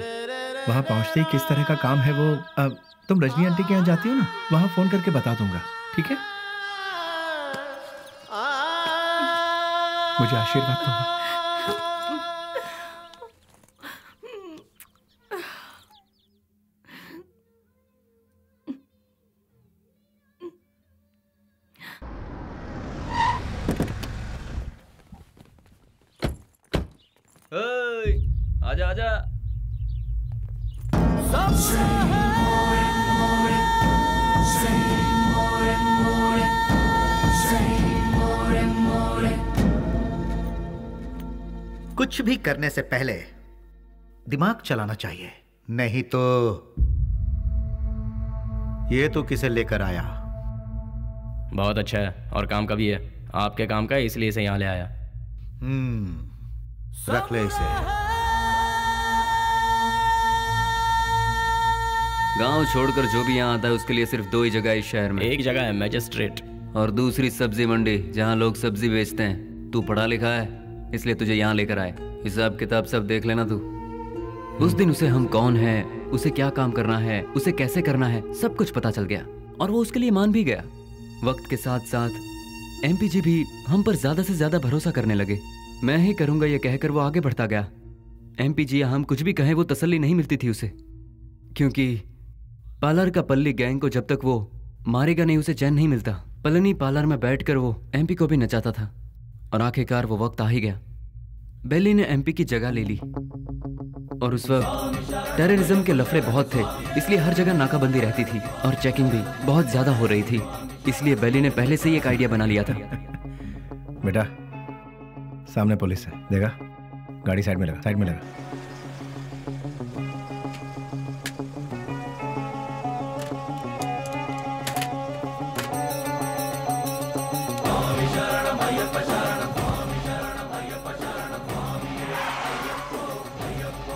वहाँ पहुँचते ही किस तरह का काम है वो अब तुम रजनी आंटी के यहाँ जाती हो ना, वहाँ फोन करके बता दूंगा, ठीक है? मुझे आशीर्वाद दो। आजा आजा। कुछ भी करने से पहले दिमाग चलाना चाहिए, नहीं तो ये तो किसे लेकर आया। बहुत अच्छा है और काम का भी है। आपके काम का है इसलिए इसे यहाँ ले आया। रख ले इसे। गांव छोड़कर जो भी यहाँ आता है उसके लिए सिर्फ दो ही जगह है इस शहर में। एक जगह है मैजिस्ट्रेट और दूसरी सब्जी मंडी, जहाँ लोग सब्जी बेचते हैं। तू पढ़ा लिखा है इसलिए तुझे यहाँ लेकर आए। हिसाब किताब सब देख लेना तू। उस दिन उसे हम कौन है, उसे क्या काम करना है, उसे कैसे करना है, सब कुछ पता चल गया और वो उसके लिए मान भी गया। वक्त के साथ साथ एमपीजी भी हम पर ज्यादा से ज्यादा भरोसा करने लगे। मैं ही करूंगा ये कहकर वो आगे बढ़ता गया। एमपीजी या हम कुछ भी कहें वो तसल्ली नहीं मिलती थी उसे, क्योंकि पार्लर का पल्ली गैंग को जब तक वो मारेगा नहीं उसे चैन नहीं मिलता। पलनी पार्लर में बैठकर वो एमपी को भी नचाता था और आखिरकार वो वक्त आ ही गया। बेली ने एमपी की जगह ले ली और उस वक्त टेररिज्म के लफड़े बहुत थे, इसलिए हर जगह नाकाबंदी रहती थी और चेकिंग भी बहुत ज्यादा हो रही थी। इसलिए बेली ने पहले से ही एक आइडिया बना लिया था। बेटा सामने पुलिस है, देखा? गाड़ी साइड में लगा, साइड में लगा।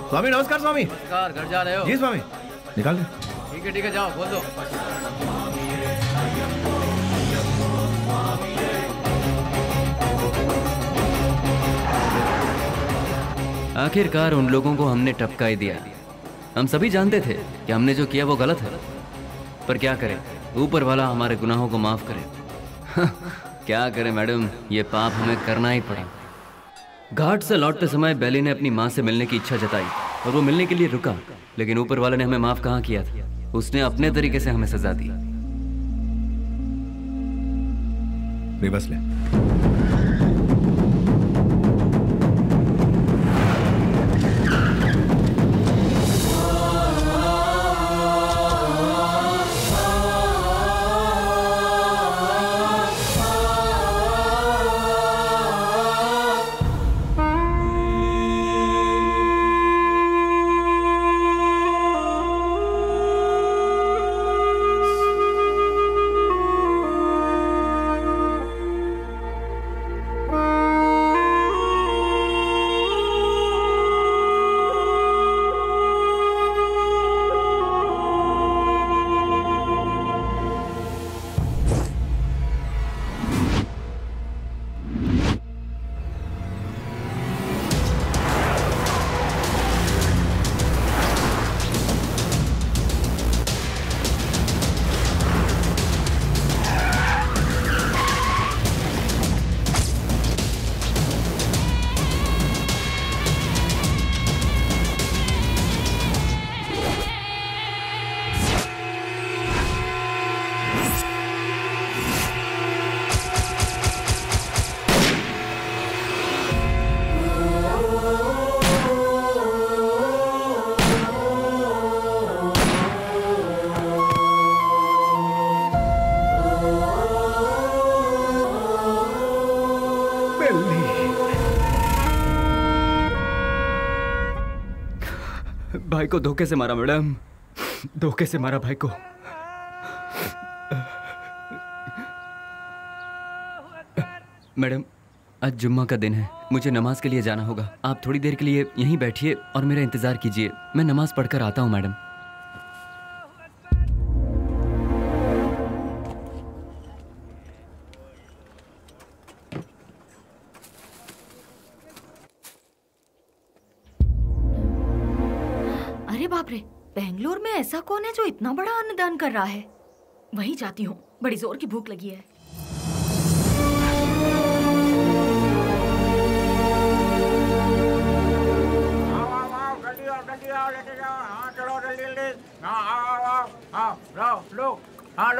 स्वामी नमस्कार। स्वामी नमस्कार। घर जा रहे हो? जी स्वामी। निकाल दे। ठीक है जाओ, बोल दो। आखिरकार उन लोगों को हमने टपका ही दिया। हम सभी जानते थे कि हमने जो किया वो गलत है, पर क्या करें, ऊपर वाला हमारे गुनाहों को माफ करे। क्या करें मैडम, ये पाप हमें करना ही पड़ा। घाट से लौटते समय बेली ने अपनी माँ से मिलने की इच्छा जताई और वो मिलने के लिए रुका, लेकिन ऊपर वाले ने हमें माफ कहाँ किया था। उसने अपने तरीके से हमें सजा दी। रिवर्स ले। भाई को धोखे से मारा मैडम, धोखे से मारा भाई को। मैडम आज जुम्मा का दिन है, मुझे नमाज के लिए जाना होगा। आप थोड़ी देर के लिए यहीं बैठिए और मेरा इंतजार कीजिए, मैं नमाज पढ़कर आता हूँ मैडम। अरे बाप रे, बेंगलोर में ऐसा कौन है जो इतना बड़ा अन्नदान कर रहा है? वहीं जाती हूँ, बड़ी जोर की भूख लगी है।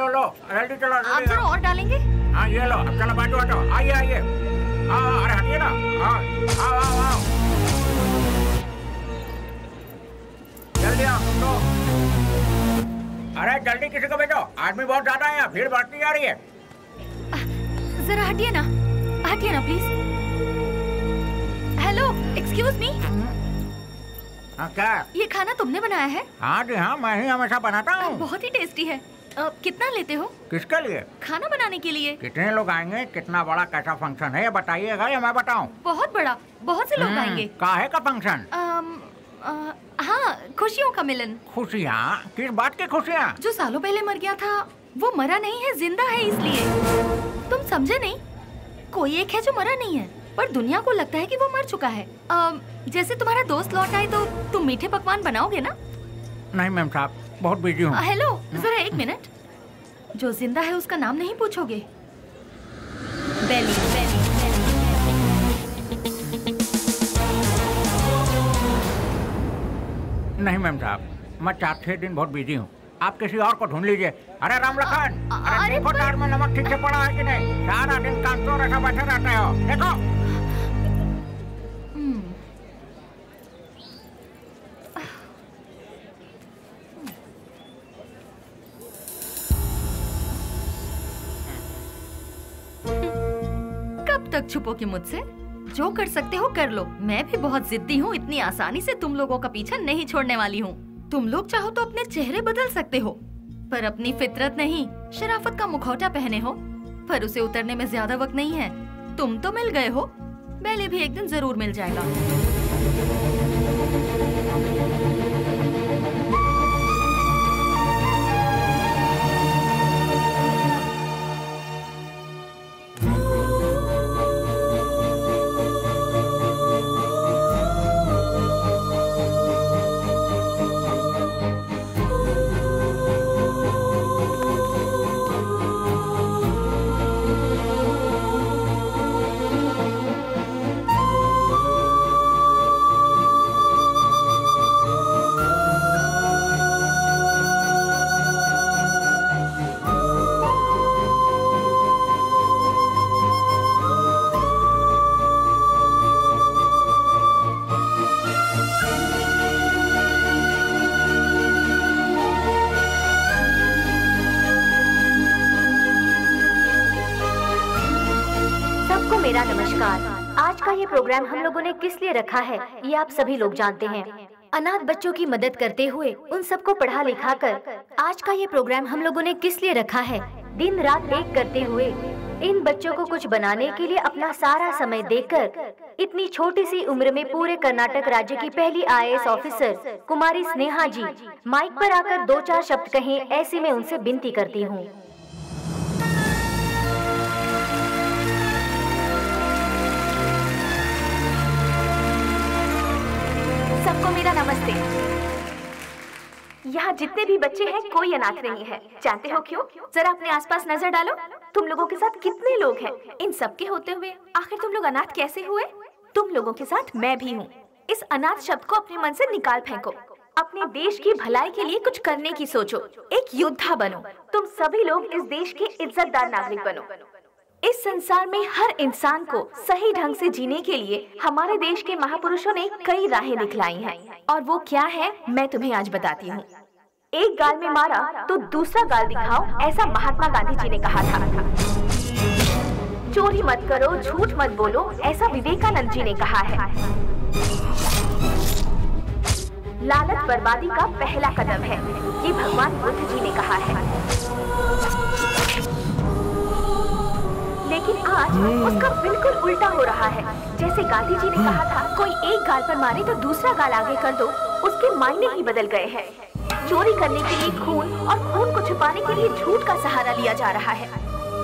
लो जल्दी चलो। आप जरा और डालेंगे? हाँ ये लो, अब चलो बाजू हटो, आइए आइए। हाँ अरे हटिए ना, हाँ आओ। जल्दी आओ लो। अरे जल्दी किसी को भेजो, आदमी बहुत ज्यादा है, भीड़ बढ़ती जा रही है। जरा हटिए ना प्लीज। Hello, excuse me. हाँ क्या? ये खाना तुमने बनाया है? हाँ जी हाँ, मैं ही हमेशा बनाता हूँ। बहुत ही टेस्टी है। कितना लेते हो? किसके लिए? खाना बनाने के लिए। कितने लोग आएंगे, कितना बड़ा कैसा फंक्शन है ये बताइएगा या मैं बताऊँ? बहुत बड़ा, बहुत से लोग आएंगे। काहे का फंक्शन? हाँ, खुशियों का मिलन। खुशियाँ? किस बात की खुशियाँ? जो सालों पहले मर गया था वो मरा नहीं है, जिंदा है, इसलिए। तुम समझे नहीं? कोई एक है जो मरा नहीं है, पर दुनिया को लगता है कि वो मर चुका है। जैसे तुम्हारा दोस्त लौट आए तो तुम मीठे पकवान बनाओगे ना? नहीं मैम साहब, बहुत बिजी हूँ। हेलो, जरा एक मिनट। जो जिंदा है उसका नाम नहीं पूछोगे? बेली। नहीं मैम साहब, मैं 4-6 दिन बहुत बिजी हूँ, आप किसी और को ढूंढ लीजिए। अरे राम लखन, अरे देखो दाल में नमक ठीक से पड़ा है कि नहीं? सारा दिन काम तो ऐसा बैठे रहते हो, देखो। कब तक छुपोगे मुझसे? जो कर सकते हो कर लो। मैं भी बहुत जिद्दी हूँ, इतनी आसानी से तुम लोगों का पीछा नहीं छोड़ने वाली हूँ। तुम लोग चाहो तो अपने चेहरे बदल सकते हो, पर अपनी फितरत नहीं। शराफत का मुखौटा पहने हो, पर उसे उतरने में ज्यादा वक्त नहीं है। तुम तो मिल गए हो, बेली भी एक दिन जरूर मिल जाएगा। मेरा नमस्कार। आज का ये प्रोग्राम हम लोगों ने किस लिए रखा है ये आप सभी लोग जानते हैं। अनाथ बच्चों की मदद करते हुए उन सबको पढ़ा लिखा कर आज का ये प्रोग्राम हम लोगों ने किस लिए रखा है? दिन रात एक करते हुए इन बच्चों को कुछ बनाने के लिए अपना सारा समय देकर इतनी छोटी सी उम्र में पूरे कर्नाटक राज्य की पहली IAS ऑफिसर कुमारी स्नेहा जी माइक पर आकर 2-4 शब्द कहें, ऐसी मैं उनसे विनती करती हूँ। सबको मेरा नमस्ते। यहाँ जितने भी बच्चे हैं कोई अनाथ नहीं है। जानते हो क्यों? जरा अपने आसपास नजर डालो, तुम लोगों के साथ कितने लोग हैं। इन सब के होते हुए आखिर तुम लोग अनाथ कैसे हुए? तुम लोगों के साथ मैं भी हूँ। इस अनाथ शब्द को अपने मन से निकाल फेंको। अपने देश की भलाई के लिए कुछ करने की सोचो, एक योद्धा बनो। तुम सभी लोग इस देश के इज्जतदार नागरिक बनो। इस संसार में हर इंसान को सही ढंग से जीने के लिए हमारे देश के महापुरुषों ने कई राहें दिखलाई हैं, और वो क्या है मैं तुम्हें आज बताती हूँ। एक गाल में मारा तो दूसरा गाल दिखाओ, ऐसा महात्मा गांधी जी ने कहा था। चोरी मत करो, झूठ मत बोलो, ऐसा विवेकानंद जी ने कहा है। लालच बर्बादी का पहला कदम है, ये भगवान बुद्ध जी ने कहा है। लेकिन आज उसका बिल्कुल उल्टा हो रहा है। जैसे गांधी जी ने कहा था, कोई एक गाल पर मारे तो दूसरा गाल आगे कर दो, उसके मायने ही बदल गए हैं। चोरी करने के लिए खून और खून को छुपाने के लिए झूठ का सहारा लिया जा रहा है।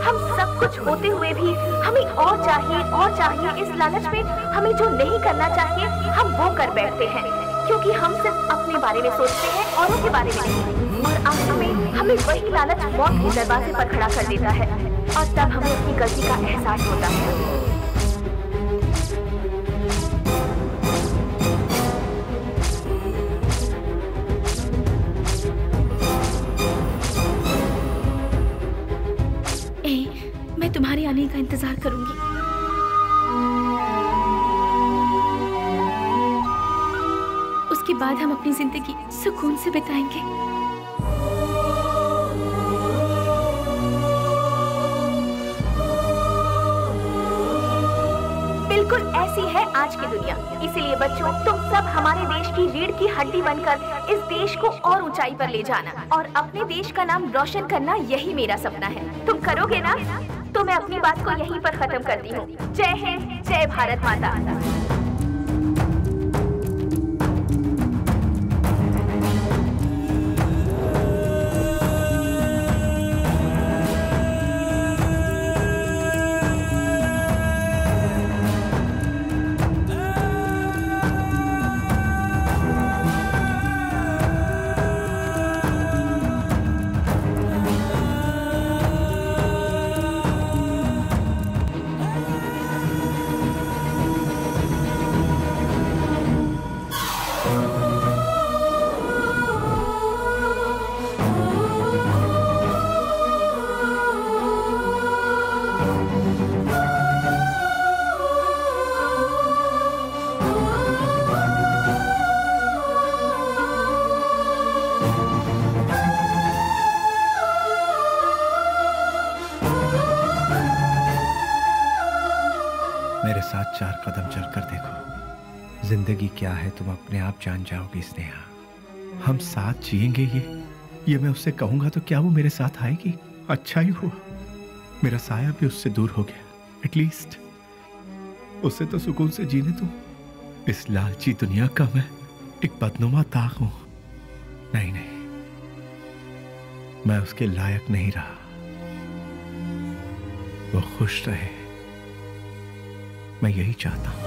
हम सब कुछ होते हुए भी हमें और चाहिए। इस लालच में हमें जो नहीं करना चाहिए हम वो कर बैठते हैं, क्योंकि हम सिर्फ अपने बारे में सोचते हैं, औरों के बारे में नहीं। और आखिर में हमें वही लालच मौत के दरवाजे पर खड़ा कर देता है, और तब हमें अपनी गलती का एहसास होता है। मैं तुम्हारे आने का इंतजार करूंगी। उसके बाद हम अपनी जिंदगी सुकून से बिताएंगे। बिल्कुल ऐसी है आज की दुनिया। इसीलिए बच्चों, तुम सब हमारे देश की रीढ़ की हड्डी बनकर इस देश को और ऊंचाई पर ले जाना और अपने देश का नाम रोशन करना, यही मेरा सपना है। तुम करोगे ना? तो मैं अपनी बात को यहीं पर खत्म करती हूँ। जय हिंद, जय भारत माता। मेरे साथ 4 कदम चलकर देखो। जिंदगी क्या है तुम अपने आप जान जाओगी स्नेहा। हम साथ जिएंगे ये मैं उससे कहूंगा तो क्या वो मेरे साथ आएगी? अच्छा ही हुआ मेरा साया भी उससे दूर हो गया। एटलीस्ट उसे तो सुकून से जीने दो। इस लालची दुनिया का मैं एक बदनुमा ताक हूं। नहीं, मैं उसके लायक नहीं रहा। वो खुश रहे, मैं यही चाहता हूं।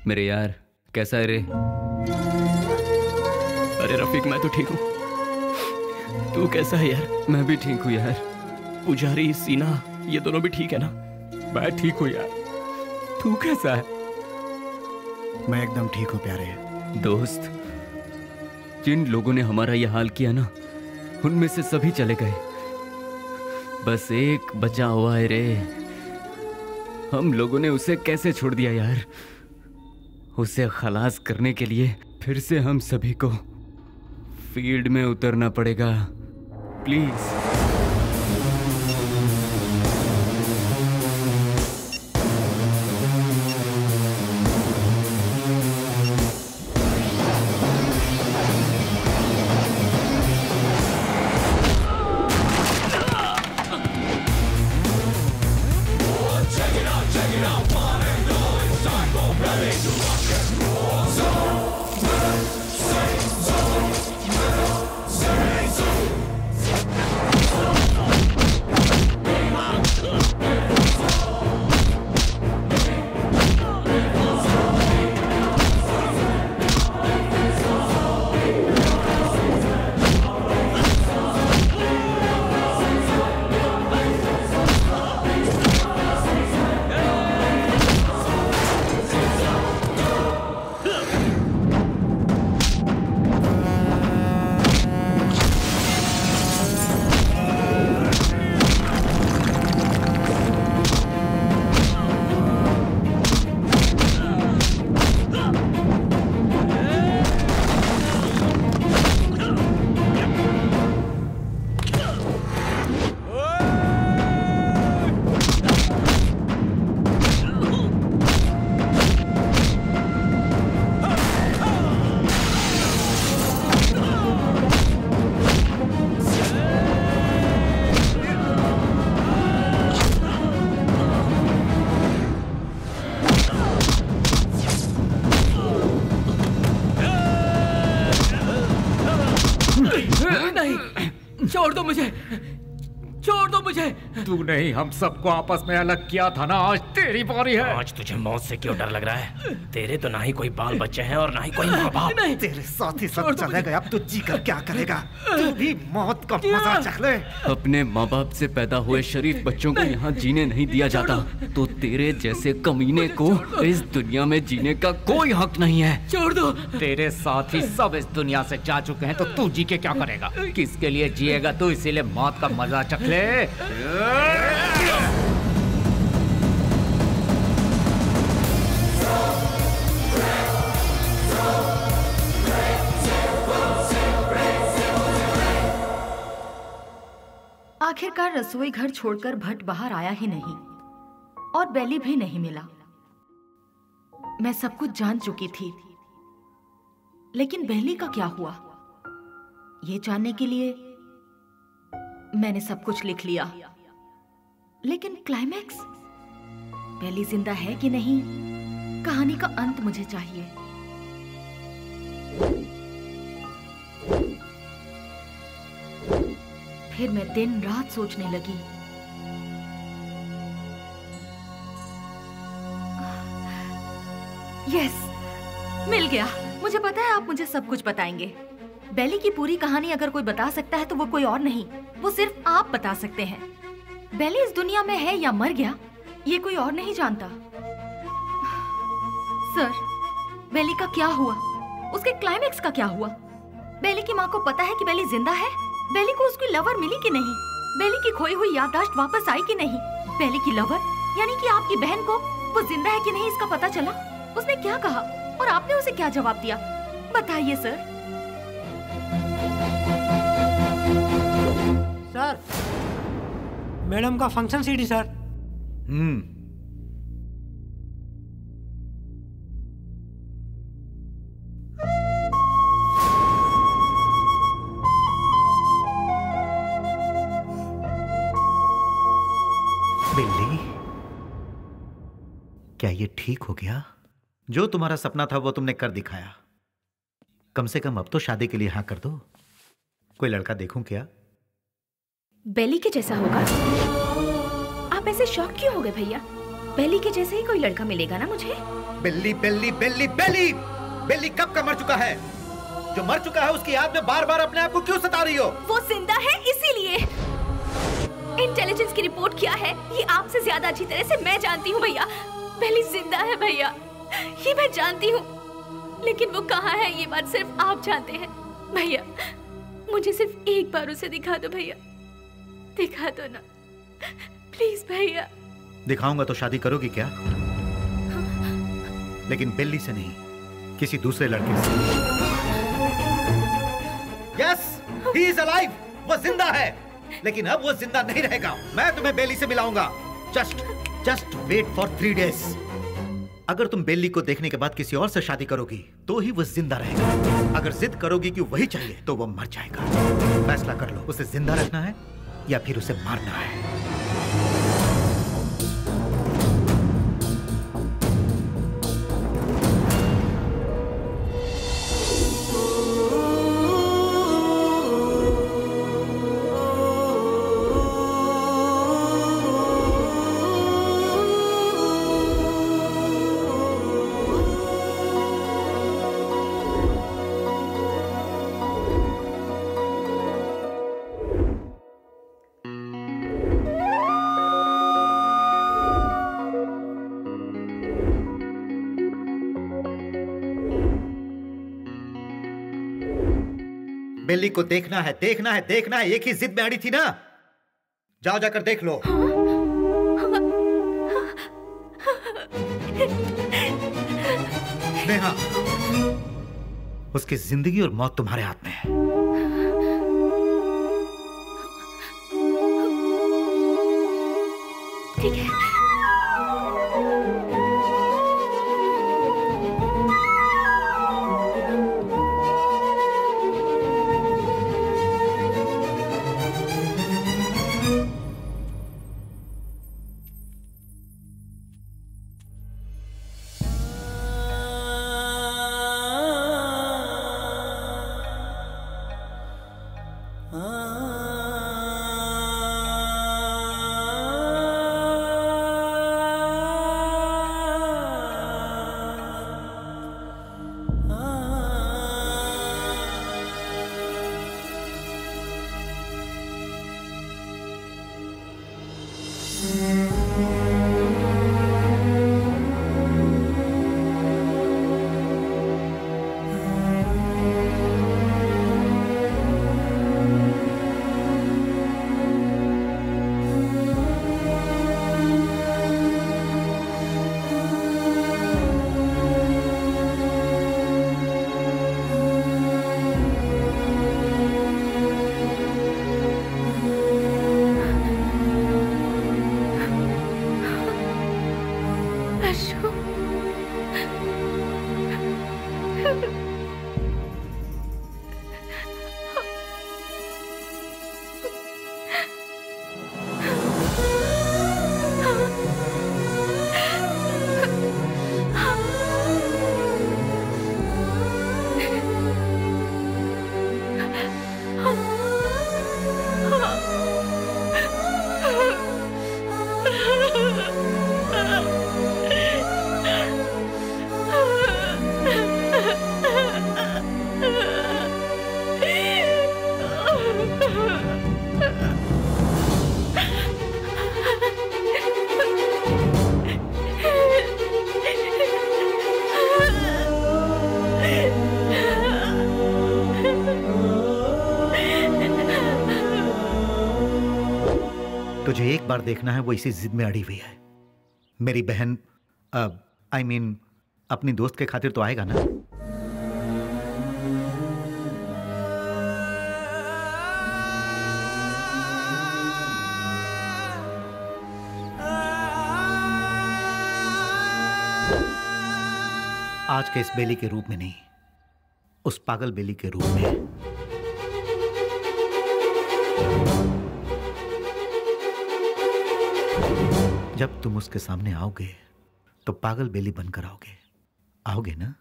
मेरे यार, कैसा है रे? अरे रफीक, मैं तो ठीक हूँ। तू कैसा है यार? मैं भी ठीक हूँ यार। पुजारी, सीना, ये दोनों भी ठीक है ना? मैं ठीक हूँ यार। तू कैसा है? मैं एकदम ठीक हूँ प्यारे। दोस्त, जिन लोगों ने हमारा यह हाल किया ना, उनमें से सभी चले गए। बस एक बचा हुआ है रे। हम लोगों ने उसे कैसे छोड़ दिया यार? उसे खलास करने के लिए फिर से हम सभी को फील्ड में उतरना पड़ेगा। प्लीज। छोड़ दो मुझे, छोड़ दो मुझे। तू नहीं, हम सबको आपस में अलग किया था ना, आज तेरी बारी है। आज तुझे मौत से क्यों डर लग रहा है? तेरे तो ना ही कोई बाल बच्चे हैं और ना ही कोई माँ बाप। तेरे साथ ही सब चले गए, अब तू जी कर क्या करेगा? तू भी मौत का मजा चख ले। अपने माँ बाप से पैदा हुए शरीफ बच्चों को यहाँ जीने नहीं दिया जाता, तो तेरे जैसे कमीने को इस दुनिया में जीने का कोई हक नहीं है। छोड़ दो। तेरे साथ ही सब इस दुनिया से जा चुके हैं, तो तू जी के क्या करेगा? किसके लिए जिएगा तू? इसीलिए मौत का मजा चख ले। आखिरकार रसोई घर छोड़कर भट्ट बाहर आया ही नहीं और बेली भी नहीं मिला। मैं सब कुछ जान चुकी थी, लेकिन बेली का क्या हुआ, ये जानने के लिए मैंने सब कुछ लिख लिया। लेकिन क्लाइमैक्स, बेली जिंदा है कि नहीं, कहानी का अंत मुझे चाहिए। फिर मैं दिन रात सोचने लगी। यस, मिल गया। मुझे पता है आप मुझे सब कुछ बताएंगे। बेली की पूरी कहानी अगर कोई बता सकता है तो वो कोई और नहीं, वो सिर्फ आप बता सकते हैं। बेली इस दुनिया में है या मर गया, ये कोई और नहीं जानता। सर, बेली का क्या हुआ? उसके क्लाइमैक्स का क्या हुआ? बेली की माँ को पता है कि बेली जिंदा है? बेली को उसकी लवर मिली कि नहीं? बेली की खोई हुई याददाश्त वापस आई कि नहीं? बेली की लवर यानी कि आपकी बहन को वो जिंदा है कि नहीं इसका पता चला? उसने क्या कहा और आपने उसे क्या जवाब दिया? बताइए सर। सर, मैडम का फंक्शन सीडी सर। बिल्ली, क्या ये ठीक हो गया? जो तुम्हारा सपना था वो तुमने कर दिखाया। कम से कम अब तो शादी के लिए हाँ कर दो। कोई लड़का देखूं क्या? बेली के जैसा होगा? आप ऐसे शॉक क्यों हो गए भैया? बेली के जैसे ही कोई लड़का मिलेगा ना मुझे। बिल्ली बिल्ली बिल्ली बिल्ली बिल्ली कब का मर चुका है? जो मर चुका है उसकी याद में बार बार अपने आप को क्यों सता रही हो? वो जिंदा है इसीलिए। इंटेलिजेंस की रिपोर्ट क्या है ये आपसे ज्यादा अच्छी तरह से मैं जानती हूँ भैया। बेली जिंदा है भैया, ये मैं जानती हूँ, लेकिन वो कहाँ है ये बात सिर्फ आप जानते हैं। भैया मुझे सिर्फ एक बार उसे दिखा दो भैया, दिखा दो ना प्लीज भैया। दिखाऊंगा तो शादी करोगी क्या? लेकिन बिल्ली से नहीं, किसी दूसरे लड़के से। यस, ही इज अलाइव, वो जिंदा है, लेकिन अब वो जिंदा नहीं रहेगा। मैं तुम्हें बेली से मिलाऊंगा। Just wait for 3 days। अगर तुम बेली को देखने के बाद किसी और से शादी करोगी तो ही वो जिंदा रहेगा। अगर जिद करोगी कि वही चाहिए तो वो मर जाएगा। फैसला कर लो, उसे जिंदा रखना है या फिर उसे मारना है। बेली को देखना है, देखना है, देखना है। एक ही जिद में अड़ी थी ना। जाओ जाकर देख लो। नेहा, उसकी जिंदगी और मौत तुम्हारे हाथ में है। ठीक है। Ah तुझे एक बार देखना है, वो इसी जिद में अड़ी हुई है। मेरी बहन आई मीन अपनी दोस्त के खातिर तो आएगा ना? आज के इस बेली के रूप में नहीं, उस पागल बेली के रूप में। जब तुम उसके सामने आओगे तो पागल बेली बनकर आओगे, आओगे ना?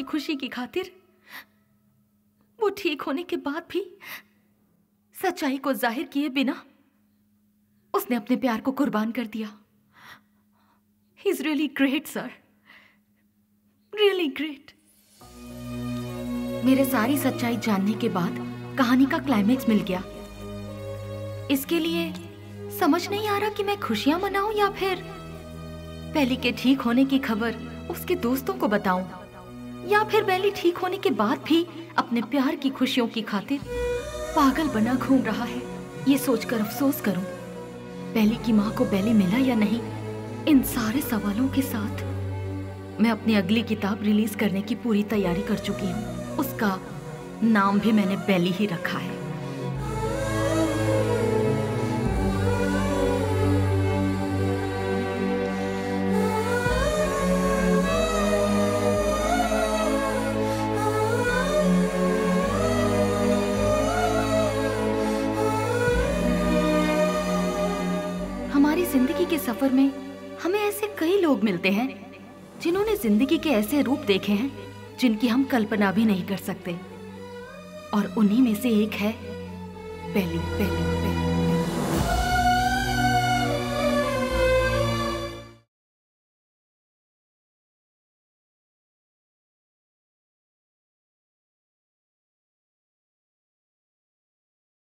खुशी की खातिर वो ठीक होने के बाद भी सच्चाई को जाहिर किए बिना उसने अपने प्यार को कुर्बान कर दिया। He is really great sir, really great. मेरे सारी सच्चाई जानने के बाद कहानी का क्लाइमेक्स मिल गया। इसके लिए समझ नहीं आ रहा कि मैं खुशियां मनाऊं या फिर बेली के ठीक होने की खबर उसके दोस्तों को बताऊं, या फिर बेली ठीक होने के बाद भी अपने प्यार की खुशियों की खातिर पागल बना घूम रहा है। ये सोचकर अफसोस करूं, बेली की माँ को बेली मिला या नहीं। इन सारे सवालों के साथ मैं अपनी अगली किताब रिलीज करने की पूरी तैयारी कर चुकी हूँ। उसका नाम भी मैंने बेली ही रखा है। जिंदगी के सफर में हमें ऐसे कई लोग मिलते हैं जिन्होंने जिंदगी के ऐसे रूप देखे हैं जिनकी हम कल्पना भी नहीं कर सकते, और उन्हीं में से एक है बेली।